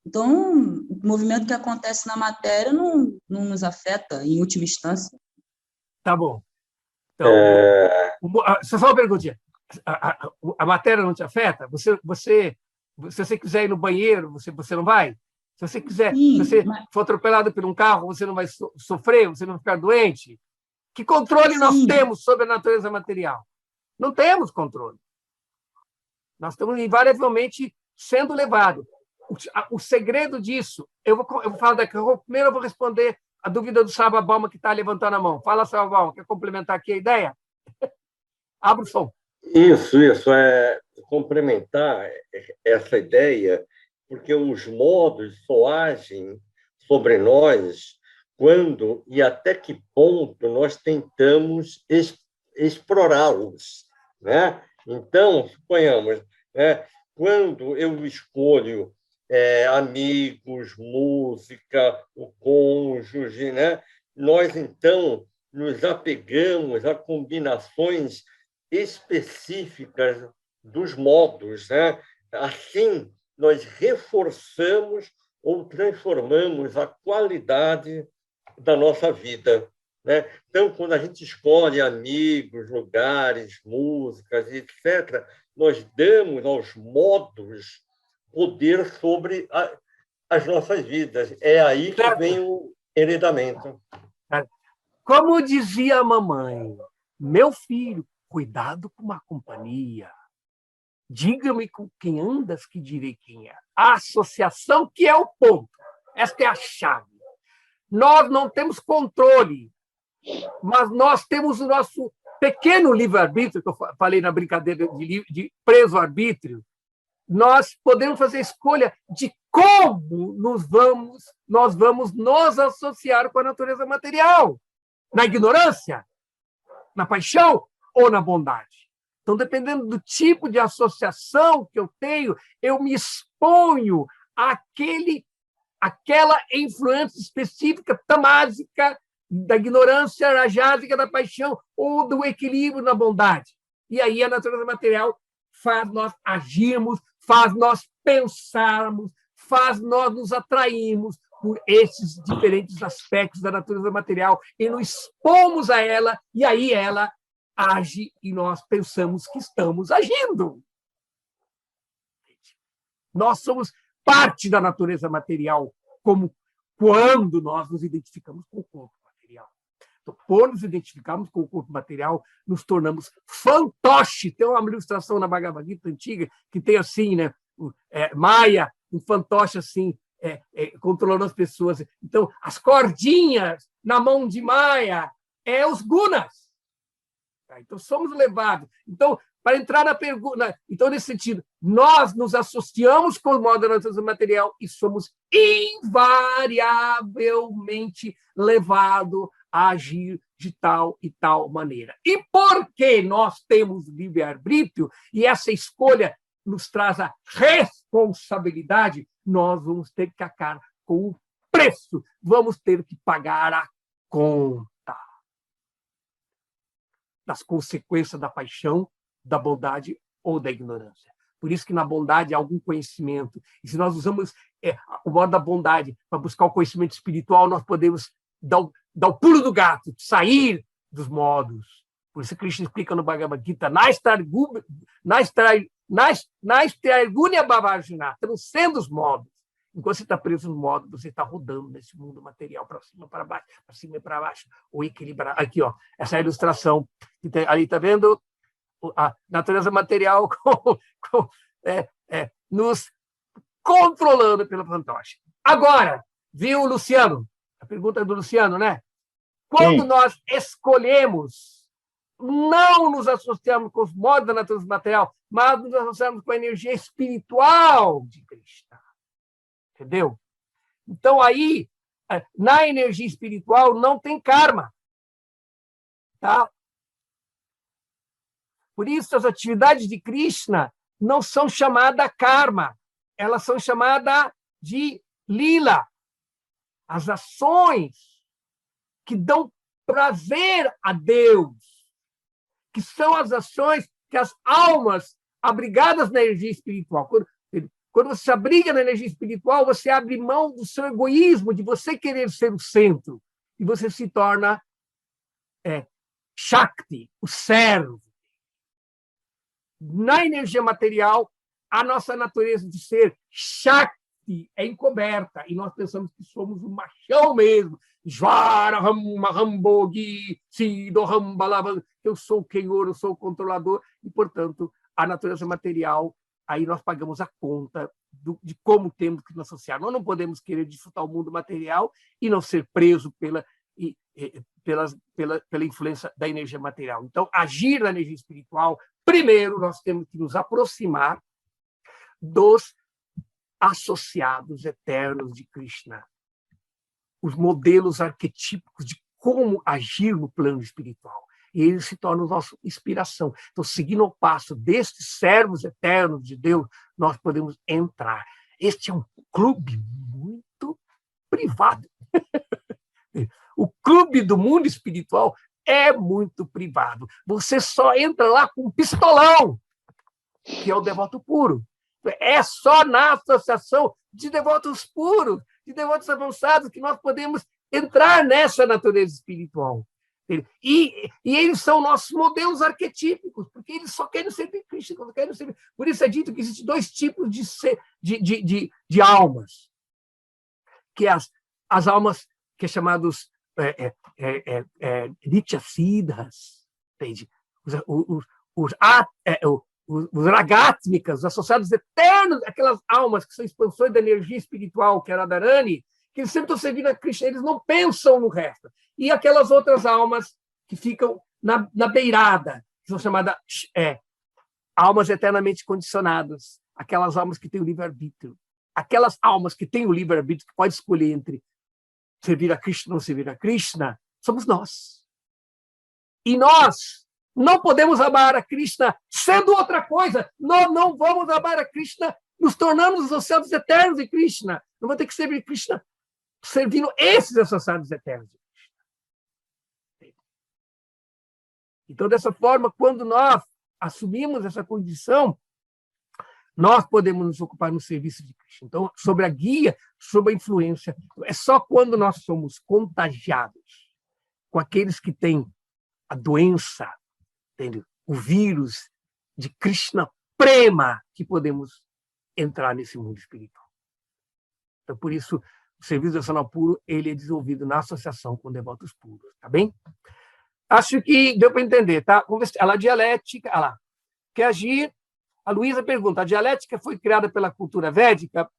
então o movimento que acontece na matéria não nos afeta, em última instância. Tá bom. Então, só uma perguntinha. A matéria não te afeta? Se você quiser ir no banheiro, você não vai? Se você quiser, se você for atropelado por um carro, você não vai sofrer, você não vai ficar doente? Que controle nós temos sobre a natureza material? Não temos controle. Nós estamos invariavelmente sendo levados. O segredo disso, eu vou falar daqui a pouco. Primeiro eu vou responder a dúvida do Sarvabhauma, que está levantando a mão. Fala, Sarvabhauma, quer complementar aqui a ideia? Abra o som. Isso, complementar essa ideia, porque os modos só agem sobre nós quando e até que ponto nós tentamos explorá-los, né? Então, suponhamos, né, quando eu escolho amigos, música, o cônjuge, né, nós, então, nos apegamos a combinações específicas dos modos, né? Assim, nós reforçamos ou transformamos a qualidade da nossa vida, né? Então, quando a gente escolhe amigos, lugares, músicas, etc., nós damos aos modos poder sobre as nossas vidas. É aí que vem o heredamento. Como dizia a mamãe, meu filho, cuidado com a companhia. Diga-me com quem andas que direi quem é. A associação que é o ponto. Esta é a chave. Nós não temos controle, mas nós temos o nosso pequeno livre-arbítrio, que eu falei na brincadeira de preso-arbítrio. Nós podemos fazer escolha de como nós vamos nos associar com a natureza material. Na ignorância, na paixão ou na bondade. Então, dependendo do tipo de associação que eu tenho, eu me exponho àquela influência específica tamásica da ignorância, rajásica da paixão ou do equilíbrio na bondade. E aí a natureza material faz nós agirmos, faz nós pensarmos, faz nós nos atrairmos por esses diferentes aspectos da natureza material e nos expomos a ela, e aí ela age e nós pensamos que estamos agindo. Nós somos parte da natureza material, como quando nós nos identificamos com o corpo material. Então, por nos identificarmos com o corpo material, nos tornamos fantoche. Tem uma ilustração na Bhagavad Gita antiga que tem assim, né? Maia, um fantoche assim, controlando as pessoas. Então, as cordinhas na mão de Maia os gunas. Então, somos levados. Então, para entrar na pergunta. Então, nesse sentido, nós nos associamos com o modo da natureza material e somos invariavelmente levados a agir de tal e tal maneira. E porque nós temos livre-arbítrio e essa escolha nos traz a responsabilidade, nós vamos ter que arcar com o preço, vamos ter que pagar a conta das consequências da paixão, da bondade ou da ignorância. Por isso que na bondade há algum conhecimento. E se nós usamos o modo da bondade para buscar o conhecimento espiritual, nós podemos dar o pulo do gato, sair dos modos. Por isso Krishna explica no Bhagavad Gita, Naistrargunya Bhavarjuna, transcenda os modos. Enquanto você está preso no modo, você está rodando nesse mundo material, para cima, para baixo, para cima e para baixo, ou equilibrar. Aqui, ó, essa é a ilustração. Ali está vendo a natureza material nos controlando pelo fantoche. Agora, viu, Luciano? A pergunta é do Luciano, né? Quando nós escolhemos não nos associarmos com os modos da natureza material, mas nos associarmos com a energia espiritual de Krishna. Entendeu? Então, aí, na energia espiritual, não tem karma. Tá? Por isso, as atividades de Krishna não são chamadas karma, elas são chamadas de lila. As ações que dão prazer a Deus, que são as ações que as almas abrigadas na energia espiritual. Quando você se abriga na energia espiritual, você abre mão do seu egoísmo, de você querer ser o centro, e você se torna Shakti, o servo. Na energia material, a nossa natureza de ser Shakti é encoberta, e nós pensamos que somos o machão mesmo. Eu sou o Kenhor, eu sou o controlador, e, portanto, a natureza material, aí nós pagamos a conta de como temos que nos associar. Nós não podemos querer desfrutar o mundo material e não ser preso pela influência da energia material. Então, agir na energia espiritual, primeiro nós temos que nos aproximar dos associados eternos de Krishna, os modelos arquetípicos de como agir no plano espiritual. E eles se tornam nossa inspiração. Então, seguindo o passo destes servos eternos de Deus, nós podemos entrar. Este é um clube muito privado. O clube do mundo espiritual é muito privado. Você só entra lá com um pistolão, que é o devoto puro. É só na associação de devotos puros, de devotos avançados, que nós podemos entrar nessa natureza espiritual. E eles são nossos modelos arquetípicos, porque eles só querem ser Krishna. Por isso é dito que existem dois tipos de almas, que as almas que é chamados Nityasiddhas, entende? Os ragátmicas, os associados eternos, aquelas almas que são expansões da energia espiritual, que é a Radharani, que eles sempre estão servindo a Krishna, eles não pensam no resto. E aquelas outras almas que ficam na beirada, que são chamadas almas eternamente condicionadas, aquelas almas que têm o livre-arbítrio. Aquelas almas que têm o livre-arbítrio, que pode escolher entre servir a Krishna ou não servir a Krishna, somos nós. E nós não podemos amar a Krishna sendo outra coisa. Nós não vamos amar a Krishna nos tornando os associados eternos de Krishna. Nós vamos ter que servir Krishna servindo esses associados eternos de Krishna. Então, dessa forma, quando nós assumimos essa condição, nós podemos nos ocupar no serviço de Krishna. Então, sobre a guia, sobre a influência, é só quando nós somos contagiados com aqueles que têm a doença, entende? O vírus de Krishna Prema, que podemos entrar nesse mundo espiritual. Então, por isso, o serviço devocional puro, ele é desenvolvido na associação com devotos puros, tá bem? Acho que deu para entender, tá? Vamos ver se a dialética, quer agir. A Luísa pergunta, a dialética foi criada pela cultura védica?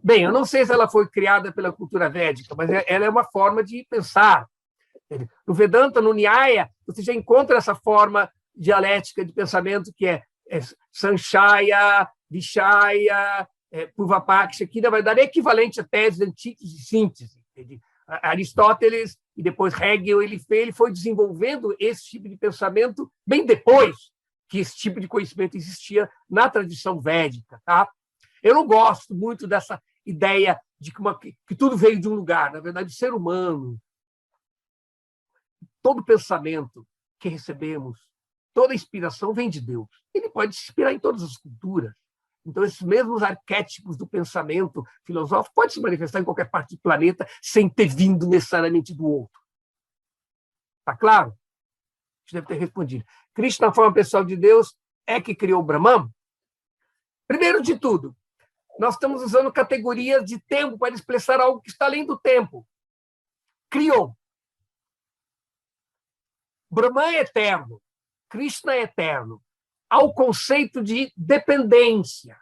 Bem, eu não sei se ela foi criada pela cultura védica, mas ela é uma forma de pensar. No Vedanta, no Nyaya, você já encontra essa forma dialética de pensamento que é Sanchaya, Vishaya, Purvapaksha, que, na verdade, é equivalente a tese, antítese e síntese. Aristóteles e depois Hegel, ele foi desenvolvendo esse tipo de pensamento bem depois que esse tipo de conhecimento existia na tradição védica. Tá? Eu não gosto muito dessa ideia de que tudo veio de um lugar. Na verdade, o ser humano, todo pensamento que recebemos, toda inspiração vem de Deus. Ele pode se inspirar em todas as culturas. Então, esses mesmos arquétipos do pensamento filosófico podem se manifestar em qualquer parte do planeta sem ter vindo necessariamente do outro. Está claro? Você deve ter respondido. Krishna, na forma pessoal de Deus, é que criou o Brahman? Primeiro de tudo, nós estamos usando categorias de tempo para expressar algo que está além do tempo. Criou. Brahman é eterno. Krishna é eterno. Há o conceito de dependência,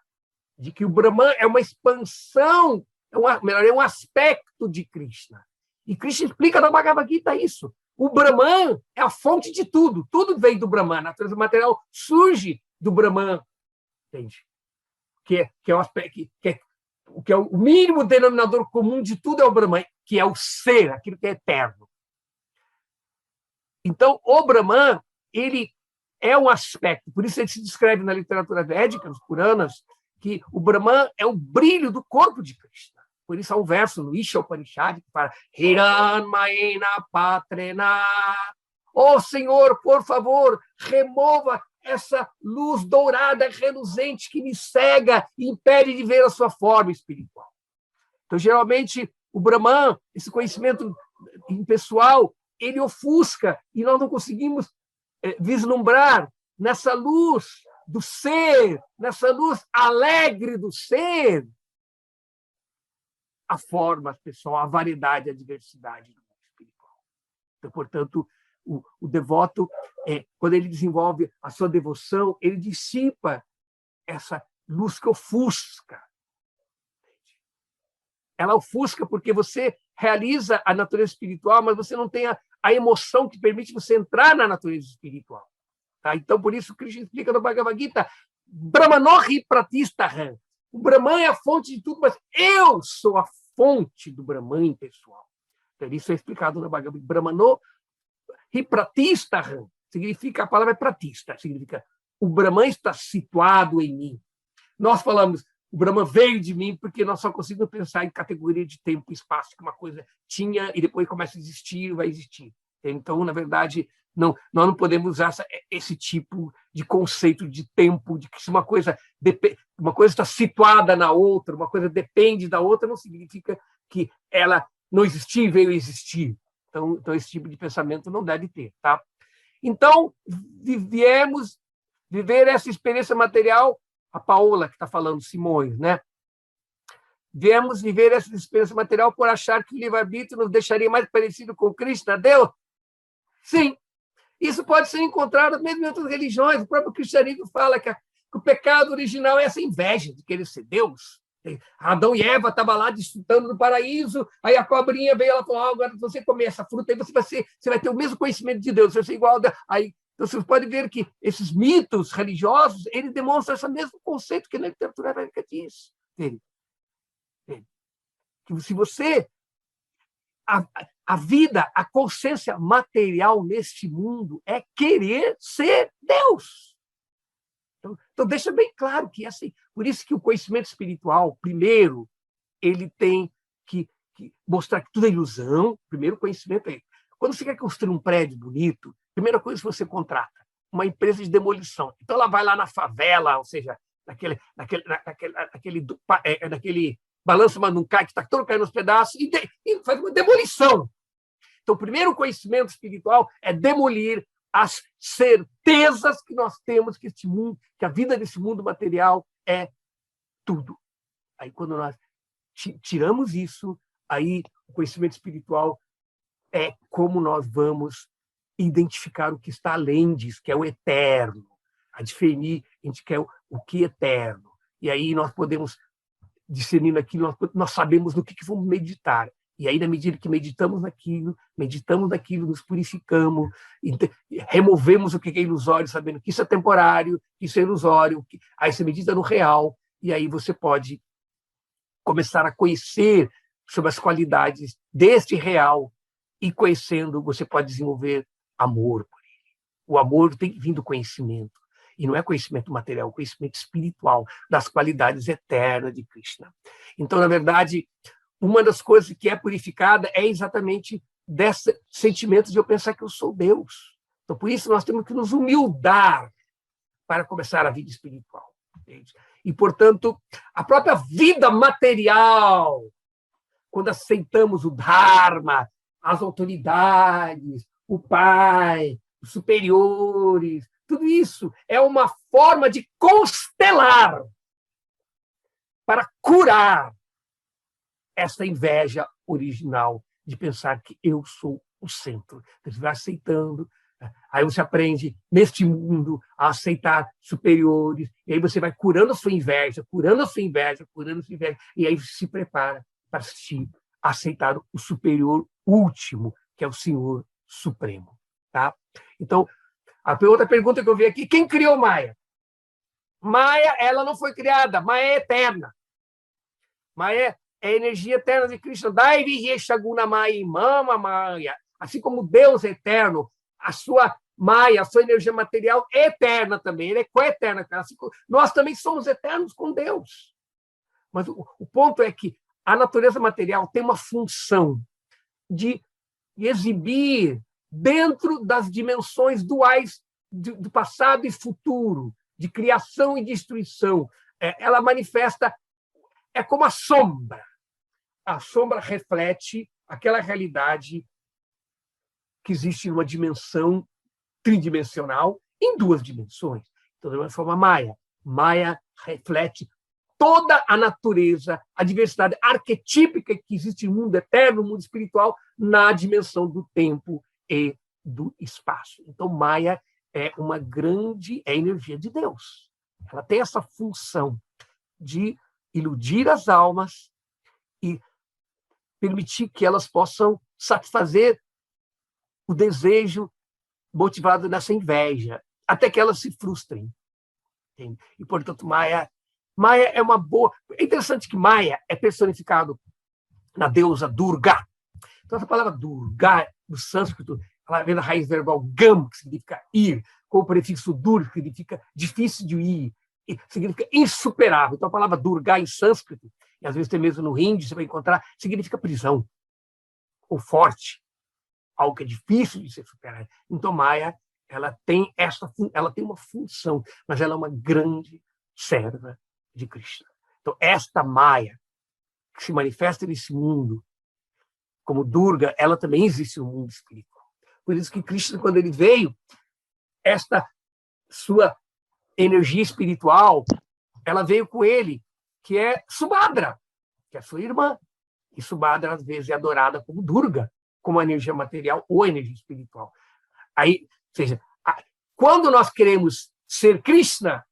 de que o Brahman é uma expansão, é um aspecto de Krishna. E Krishna explica na Bhagavad Gita isso. O Brahman é a fonte de tudo. Tudo vem do Brahman. A natureza material surge do Brahman. Entende? Que é o mínimo denominador comum de tudo é o Brahman, que é o ser, aquilo que é eterno. Então, o Brahman, ele é um aspecto, por isso ele se descreve na literatura védica, nos Puranas, que o Brahman é o brilho do corpo de Krishna. Por isso há um verso no Isha Upanishad que fala Hiranmayena Patrena. Ó Senhor, por favor, remova essa luz dourada, reluzente, que me cega e impede de ver a sua forma espiritual. Então, geralmente, o Brahman, esse conhecimento impessoal, ele ofusca e nós não conseguimos vislumbrar nessa luz do ser, nessa luz alegre do ser, a forma pessoal, a variedade, a diversidade do mundo espiritual. Então, portanto, o devoto, quando ele desenvolve a sua devoção, ele dissipa essa luz que ofusca. Ela ofusca porque você realiza a natureza espiritual, mas você não tem a emoção que permite você entrar na natureza espiritual. Tá? Então, por isso, Krishna explica no Bhagavad Gita, Brahmanohi Pratistaham. O Brahman é a fonte de tudo, mas eu sou a fonte do Brahman pessoal. Então, isso é explicado no Bhagavad Gita. Brahmanohi Pratistaham. Significa, a palavra é pratista, significa o Brahman está situado em mim. Nós falamos, o Brahman veio de mim porque nós só conseguimos pensar em categoria de tempo e espaço, que uma coisa tinha e depois começa a existir, vai existir. Então, na verdade, nós não podemos usar esse tipo de conceito de tempo, de que se uma coisa está situada na outra, uma coisa depende da outra, não significa que ela não existia e veio a existir. Então, esse tipo de pensamento não deve ter. Tá? Então, viemos viver essa experiência material, a Paola que está falando, Simões, né? Viemos viver essa experiência material por achar que o livre-arbítrio nos deixaria mais parecido com Krishna, Deus? Sim. Isso pode ser encontrado mesmo em outras religiões. O próprio cristianismo fala que o pecado original é essa inveja de querer ser Deus. Adão e Eva estavam lá desfrutando do paraíso, aí a cobrinha veio, ela falou, agora você comer essa fruta, aí você vai ter o mesmo conhecimento de Deus, você vai ser igual a Deus. Aí, então, você pode ver que esses mitos religiosos, eles demonstram esse mesmo conceito que na literatura védica diz. Que se você... A vida, a consciência material neste mundo é querer ser Deus. Então, deixa bem claro que é assim. Por isso que o conhecimento espiritual, primeiro, ele tem que mostrar que tudo é ilusão. Primeiro, o conhecimento é... Quando você quer construir um prédio bonito, a primeira coisa que você contrata, uma empresa de demolição. Então, ela vai lá na favela, ou seja, naquele balanço manuncai que está todo caindo nos pedaços, e faz uma demolição. Então, o primeiro conhecimento espiritual é demolir as certezas que nós temos que este mundo, que a vida desse mundo material é tudo. Aí, quando nós tiramos isso, aí o conhecimento espiritual é como nós vamos identificar o que está além disso, que é o eterno, a definir a gente quer o que é eterno. E aí nós podemos discernindo aquilo, nós sabemos no que vamos meditar. E aí, na medida que meditamos naquilo, nos purificamos, removemos o que é ilusório, sabendo que isso é temporário, que isso é ilusório, aí você medita no real, e aí você pode começar a conhecer sobre as qualidades deste real, e conhecendo, você pode desenvolver amor por ele. O amor tem que vir do conhecimento, e não é conhecimento material, é conhecimento espiritual, das qualidades eternas de Krishna. Então, na verdade, uma das coisas que é purificada é exatamente desse sentimento de eu pensar que eu sou Deus. Então, por isso, nós temos que nos humildar para começar a vida espiritual. Entende? E, portanto, a própria vida material, quando aceitamos o Dharma, as autoridades, o Pai, os superiores, tudo isso é uma forma de constelar para curar essa inveja original de pensar que eu sou o centro. Você vai aceitando, aí você aprende, neste mundo, a aceitar superiores, e aí você vai curando a sua inveja, e aí você se prepara para se aceitar o superior último, que é o Senhor Supremo. Tá? Então, a outra pergunta que eu vi aqui, quem criou Maya? Maya, ela não foi criada, Maya é eterna. Maya é a energia eterna de Krishna. Assim como Deus é eterno, a sua Maya, a sua energia material é eterna também, ela é coeterna. Assim, nós também somos eternos com Deus. Mas o ponto é que a natureza material tem uma função de exibir dentro das dimensões duais do passado e futuro, de criação e destruição. Ela manifesta, é como a sombra. A sombra reflete aquela realidade que existe em uma dimensão tridimensional em duas dimensões. Então, de uma forma Maya. Maya reflete toda a natureza, a diversidade arquetípica que existe no mundo eterno, no mundo espiritual, na dimensão do tempo e do espaço. Então, Maya é uma grande energia de Deus. Ela tem essa função de iludir as almas e permitir que elas possam satisfazer o desejo motivado nessa inveja, até que elas se frustrem. Entende? E, portanto, Maya é uma boa... É interessante que Maya é personificado na deusa Durga. Então, essa palavra Durga, no sânscrito, ela vem da raiz verbal gam, que significa ir, com o prefixo dur, que significa difícil de ir, e significa insuperável. Então, a palavra Durga em sânscrito, e às vezes até mesmo no hindi você vai encontrar, significa prisão, ou forte, algo que é difícil de ser superado. Então, Maya, ela tem uma função, mas ela é uma grande serva de Krishna. Então, esta Maya, que se manifesta nesse mundo, como Durga, ela também existe no mundo espiritual. Por isso que Krishna, quando ele veio, esta sua energia espiritual, ela veio com ele, que é Subhadra, que é sua irmã. E Subhadra, às vezes, é adorada como Durga, como a energia material ou a energia espiritual. Aí, ou seja, quando nós queremos ser Krishna,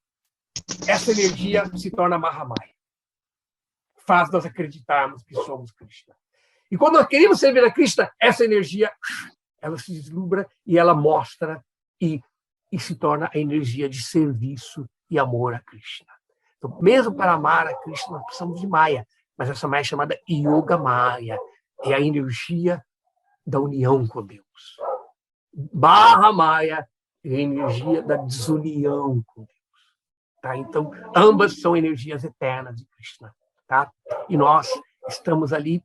essa energia se torna Mahamaya. Faz nós acreditarmos que somos Krishna. E quando nós queremos servir a Krishna, essa energia ela se deslumbra e ela mostra e se torna a energia de serviço e amor a Krishna. Então, mesmo para amar a Krishna, nós precisamos de Maya, mas essa Maya é chamada Yoga Maya, é a energia da união com Deus. Mahamaya é a energia da desunião com Deus. Tá? Então, ambas são energias eternas de Krishna. Tá? E nós estamos ali,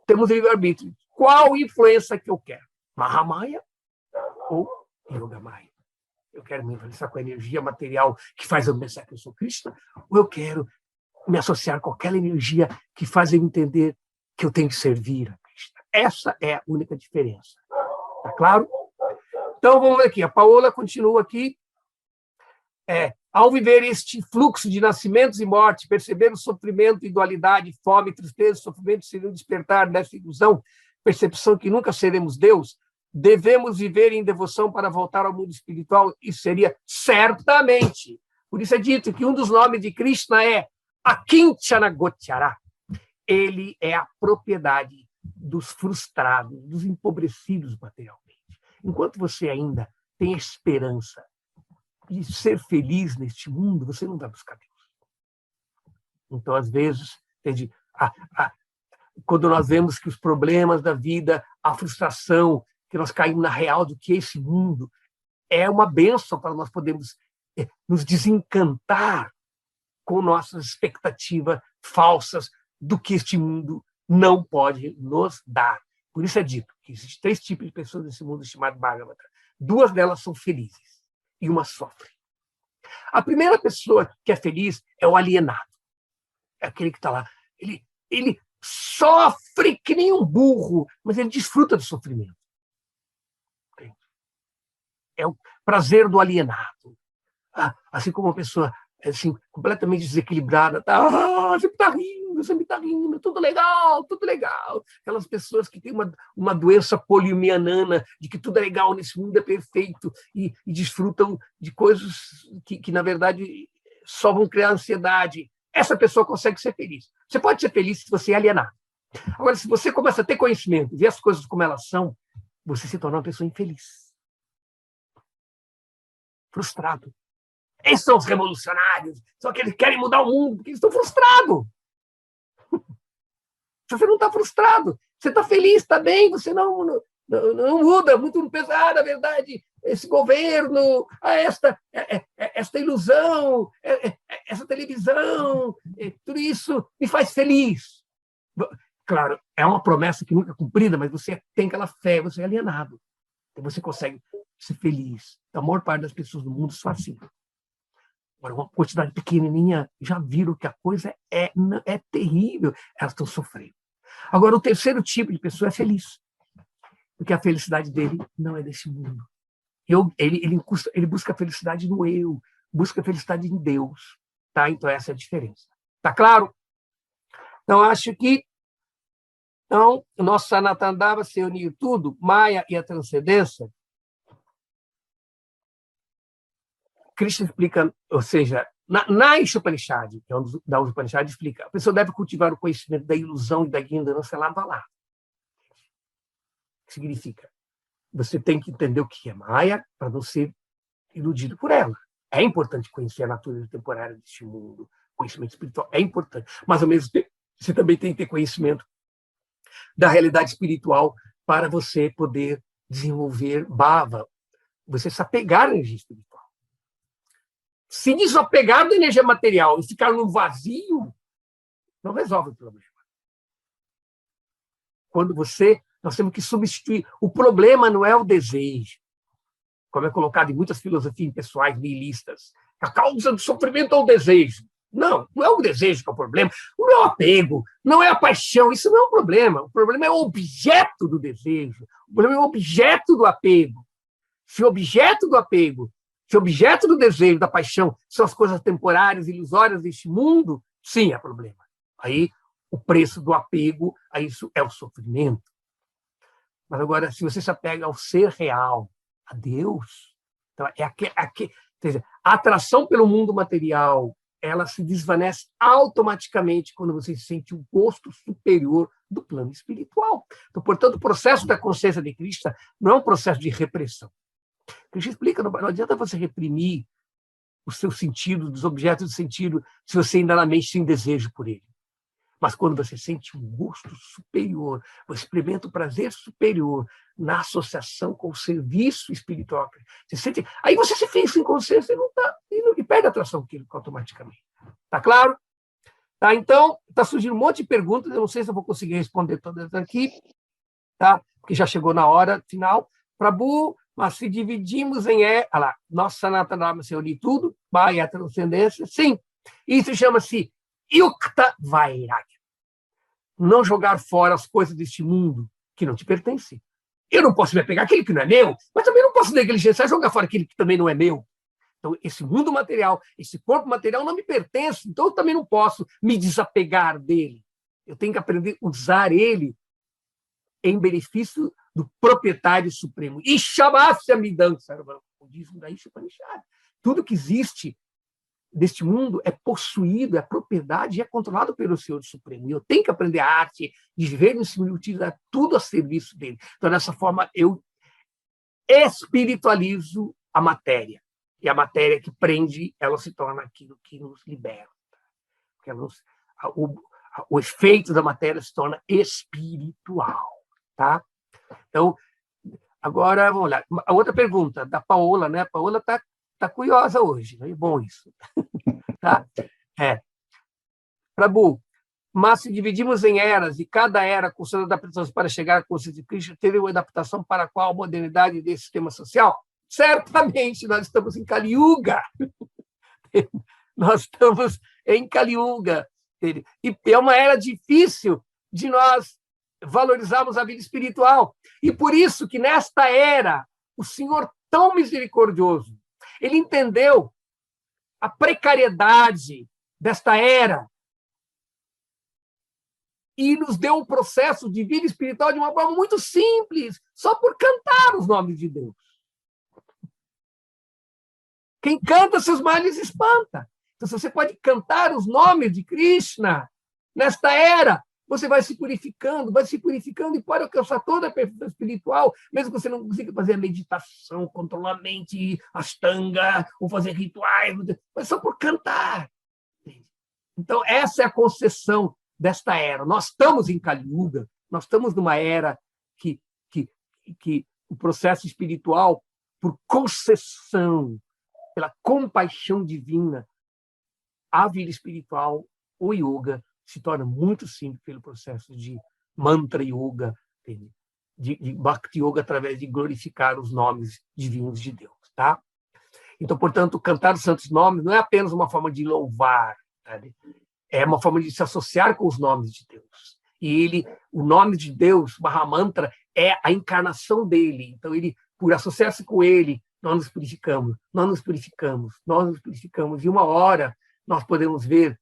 temos livre-arbítrio. Qual influência que eu quero? Mahamaya ou Yoga Maya? Eu quero me influenciar com a energia material que faz eu pensar que eu sou Krishna, ou eu quero me associar com aquela energia que faz eu entender que eu tenho que servir a Krishna? Essa é a única diferença. Tá claro? Então, vamos ver aqui. A Paola continua aqui. Ao viver este fluxo de nascimentos e mortes, perceber o sofrimento e dualidade, fome, tristeza, sofrimento seria o despertar dessa ilusão, percepção que nunca seremos Deus, devemos viver em devoção para voltar ao mundo espiritual? Isso seria certamente. Por isso é dito que um dos nomes de Krishna é Akinchana Gochara. Ele é a propriedade dos frustrados, dos empobrecidos materialmente. Enquanto você ainda tem esperança de ser feliz neste mundo, você não vai buscar Deus. Então, às vezes, entende? Quando nós vemos que os problemas da vida, a frustração, que nós caímos na real do que é esse mundo, é uma bênção para nós podermos nos desencantar com nossas expectativas falsas do que este mundo não pode nos dar. Por isso é dito que existem 3 tipos de pessoas nesse mundo chamado Bhagavata. 2 delas são felizes e uma sofre. A primeira pessoa que é feliz é o alienado. É aquele que está lá. Ele sofre que nem um burro, mas ele desfruta do sofrimento. É o prazer do alienado. Assim como uma pessoa assim, completamente desequilibrada, sempre está rindo, tudo legal, tudo legal. Aquelas pessoas que têm uma doença poliomianana, de que tudo é legal nesse mundo, é perfeito, e desfrutam de coisas que, na verdade, só vão criar ansiedade. Essa pessoa consegue ser feliz. Você pode ser feliz se você é alienado. Agora, se você começa a ter conhecimento, ver as coisas como elas são, você se torna uma pessoa infeliz. Frustrado. Esses são os revolucionários, são aqueles que querem mudar o mundo, porque eles estão frustrados. Se você não está frustrado, você está feliz, está bem, você não muda, muito não pensa, na verdade, esse governo, esta ilusão, essa televisão, tudo isso me faz feliz. Claro, é uma promessa que nunca é cumprida, mas você tem aquela fé, você é alienado. Então você consegue ser feliz. A maior parte das pessoas do mundo são assim. Agora, uma quantidade pequenininha já viram que a coisa é terrível. Elas estão sofrendo. Agora, o terceiro tipo de pessoa é feliz. Porque a felicidade dele não é desse mundo. Ele busca a felicidade no eu, busca a felicidade em Deus. Tá? Então, essa é a diferença. Tá claro? Então, acho que o nosso Sanatandava se unir tudo, Maya e a transcendência. Krishna explica, ou seja, na Ishopanishad, que é um da Upanishad, explica, a pessoa deve cultivar o conhecimento da ilusão e da ignorância lado a lado. O que significa? Você tem que entender o que é Maya para não ser iludido por ela. É importante conhecer a natureza temporária deste mundo, conhecimento espiritual é importante, mas ao mesmo tempo você também tem que ter conhecimento da realidade espiritual para você poder desenvolver bhava, você se apegar à energia espiritual. Se desapegar da energia material e ficar no vazio, não resolve o problema. Nós temos que substituir. O problema não é o desejo, como é colocado em muitas filosofias pessoais nihilistas. A causa do sofrimento é o desejo. Não é o desejo que é o problema, não é o apego, não é a paixão, isso não é um problema. O problema é o objeto do desejo, o problema é o objeto do apego. Se o objeto do apego, se o objeto do desejo, da paixão, são as coisas temporárias, ilusórias deste mundo, sim, é problema. Aí, o preço do apego a isso é o sofrimento. Mas agora, se você se apega ao ser real, a Deus, então a atração pelo mundo material, ela se desvanece automaticamente quando você sente o gosto superior do plano espiritual. Então, portanto, o processo da consciência de Krishna não é um processo de repressão. Krishna explica, não adianta você reprimir os seus sentidos, dos objetos de sentido, se você ainda na mente tem desejo por ele. Mas quando você sente um gosto superior, você experimenta o prazer superior na associação com o serviço espiritual, aí você se fez sem consciência e perde a atração química automaticamente. Tá claro? Tá, então, está surgindo um monte de perguntas, eu não sei se eu vou conseguir responder todas aqui, tá? Porque já chegou na hora final. Prabhu, mas se dividimos em... nossa Sanatana se unir tudo, vai a transcendência, sim. Isso chama-se Yukta Vairagya. Não jogar fora as coisas deste mundo que não te pertencem. Eu não posso me apegar àquele que não é meu, mas também não posso negligenciar jogar fora aquele que também não é meu. Então, esse mundo material, esse corpo material não me pertence, então eu também não posso me desapegar dele. Eu tenho que aprender a usar ele em benefício do proprietário supremo. Ishavasya Midam Sarvam, o budismo da Ishopanishad. Tudo que existe deste mundo é possuído, é propriedade e é controlado pelo Senhor Supremo. E eu tenho que aprender a arte de viver nesse mundo e utilizar tudo a serviço dele. Então, dessa forma, eu espiritualizo a matéria. E a matéria que prende, ela se torna aquilo que nos liberta. Porque o efeito da matéria se torna espiritual. Tá? Então, agora, vamos lá. A outra pergunta, da Paola, né? A Paola está curiosa hoje, né? É bom isso. Tá? Prabhu, mas se dividimos em eras e cada era com suas adaptações para chegar à consciência de Krishna, teria uma adaptação para qual a modernidade desse sistema social? Certamente, nós estamos em Kali Yuga. Nós estamos em Kali Yuga. E é uma era difícil de nós valorizarmos a vida espiritual. E por isso que, nesta era, o Senhor, tão misericordioso, ele entendeu a precariedade desta era e nos deu um processo de vida espiritual de uma forma muito simples, só por cantar os nomes de Deus. Quem canta seus males espanta. Então, se você pode cantar os nomes de Krishna nesta era, você vai se purificando e pode alcançar toda a perfeição espiritual, mesmo que você não consiga fazer a meditação, controlar a mente, ashtanga, ou fazer rituais, mas só por cantar. Então, essa é a concessão desta era. Nós estamos em Kali Yuga, nós estamos numa era que o processo espiritual, por concessão, pela compaixão divina, a vida espiritual, o yoga, se torna muito simples pelo processo de mantra yoga, de bhakti yoga, através de glorificar os nomes divinos de Deus. Tá? Então, portanto, cantar os santos nomes não é apenas uma forma de louvar, sabe? É uma forma de se associar com os nomes de Deus. E o nome de Deus, Mahamantra, é a encarnação dele. Então, por associar-se com ele, nós nos purificamos. E uma hora nós podemos ver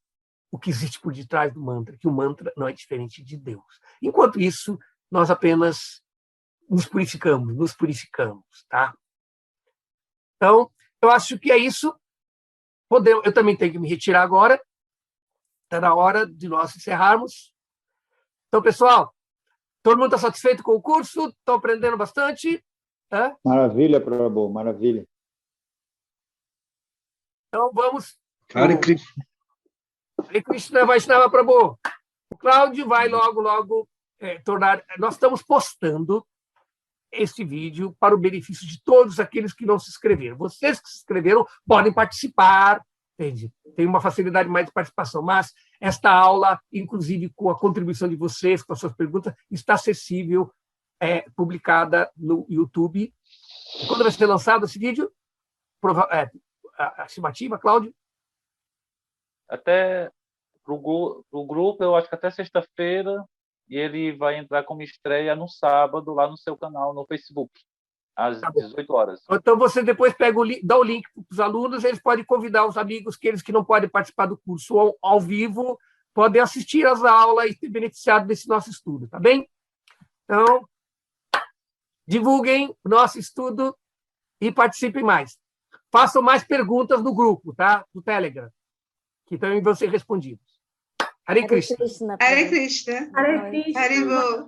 o que existe por detrás do mantra, que o mantra não é diferente de Deus. Enquanto isso, nós apenas nos purificamos, tá? Então, eu acho que é isso. Eu também tenho que me retirar agora. Está na hora de nós encerrarmos. Então, pessoal, todo mundo está satisfeito com o curso? Estão aprendendo bastante? Maravilha, Prabhu, maravilha. Então, vamos... Hare Krishna. Hare Krishna Vaishnava Prabhu. O Cláudio vai logo tornar... Nós estamos postando este vídeo para o benefício de todos aqueles que não se inscreveram. Vocês que se inscreveram podem participar, entende? Tem uma facilidade mais de participação, mas esta aula, inclusive com a contribuição de vocês, com as suas perguntas, está acessível, publicada no YouTube. Quando vai ser lançado esse vídeo? A estimativa, Cláudio? Até para o grupo, eu acho que até sexta-feira, e ele vai entrar como estreia no sábado, lá no seu canal, no Facebook, às 18 horas. Então, você depois dá o link para os alunos, eles podem convidar os amigos, aqueles que não podem participar do curso ao vivo, podem assistir às aulas e ter beneficiado desse nosso estudo, tá bem? Então, divulguem o nosso estudo e participem mais. Façam mais perguntas no grupo, tá? Do Telegram, que também vão ser respondidas. Hare Krishna. Hare Krishna. Hare Krishna. Hare Krishna.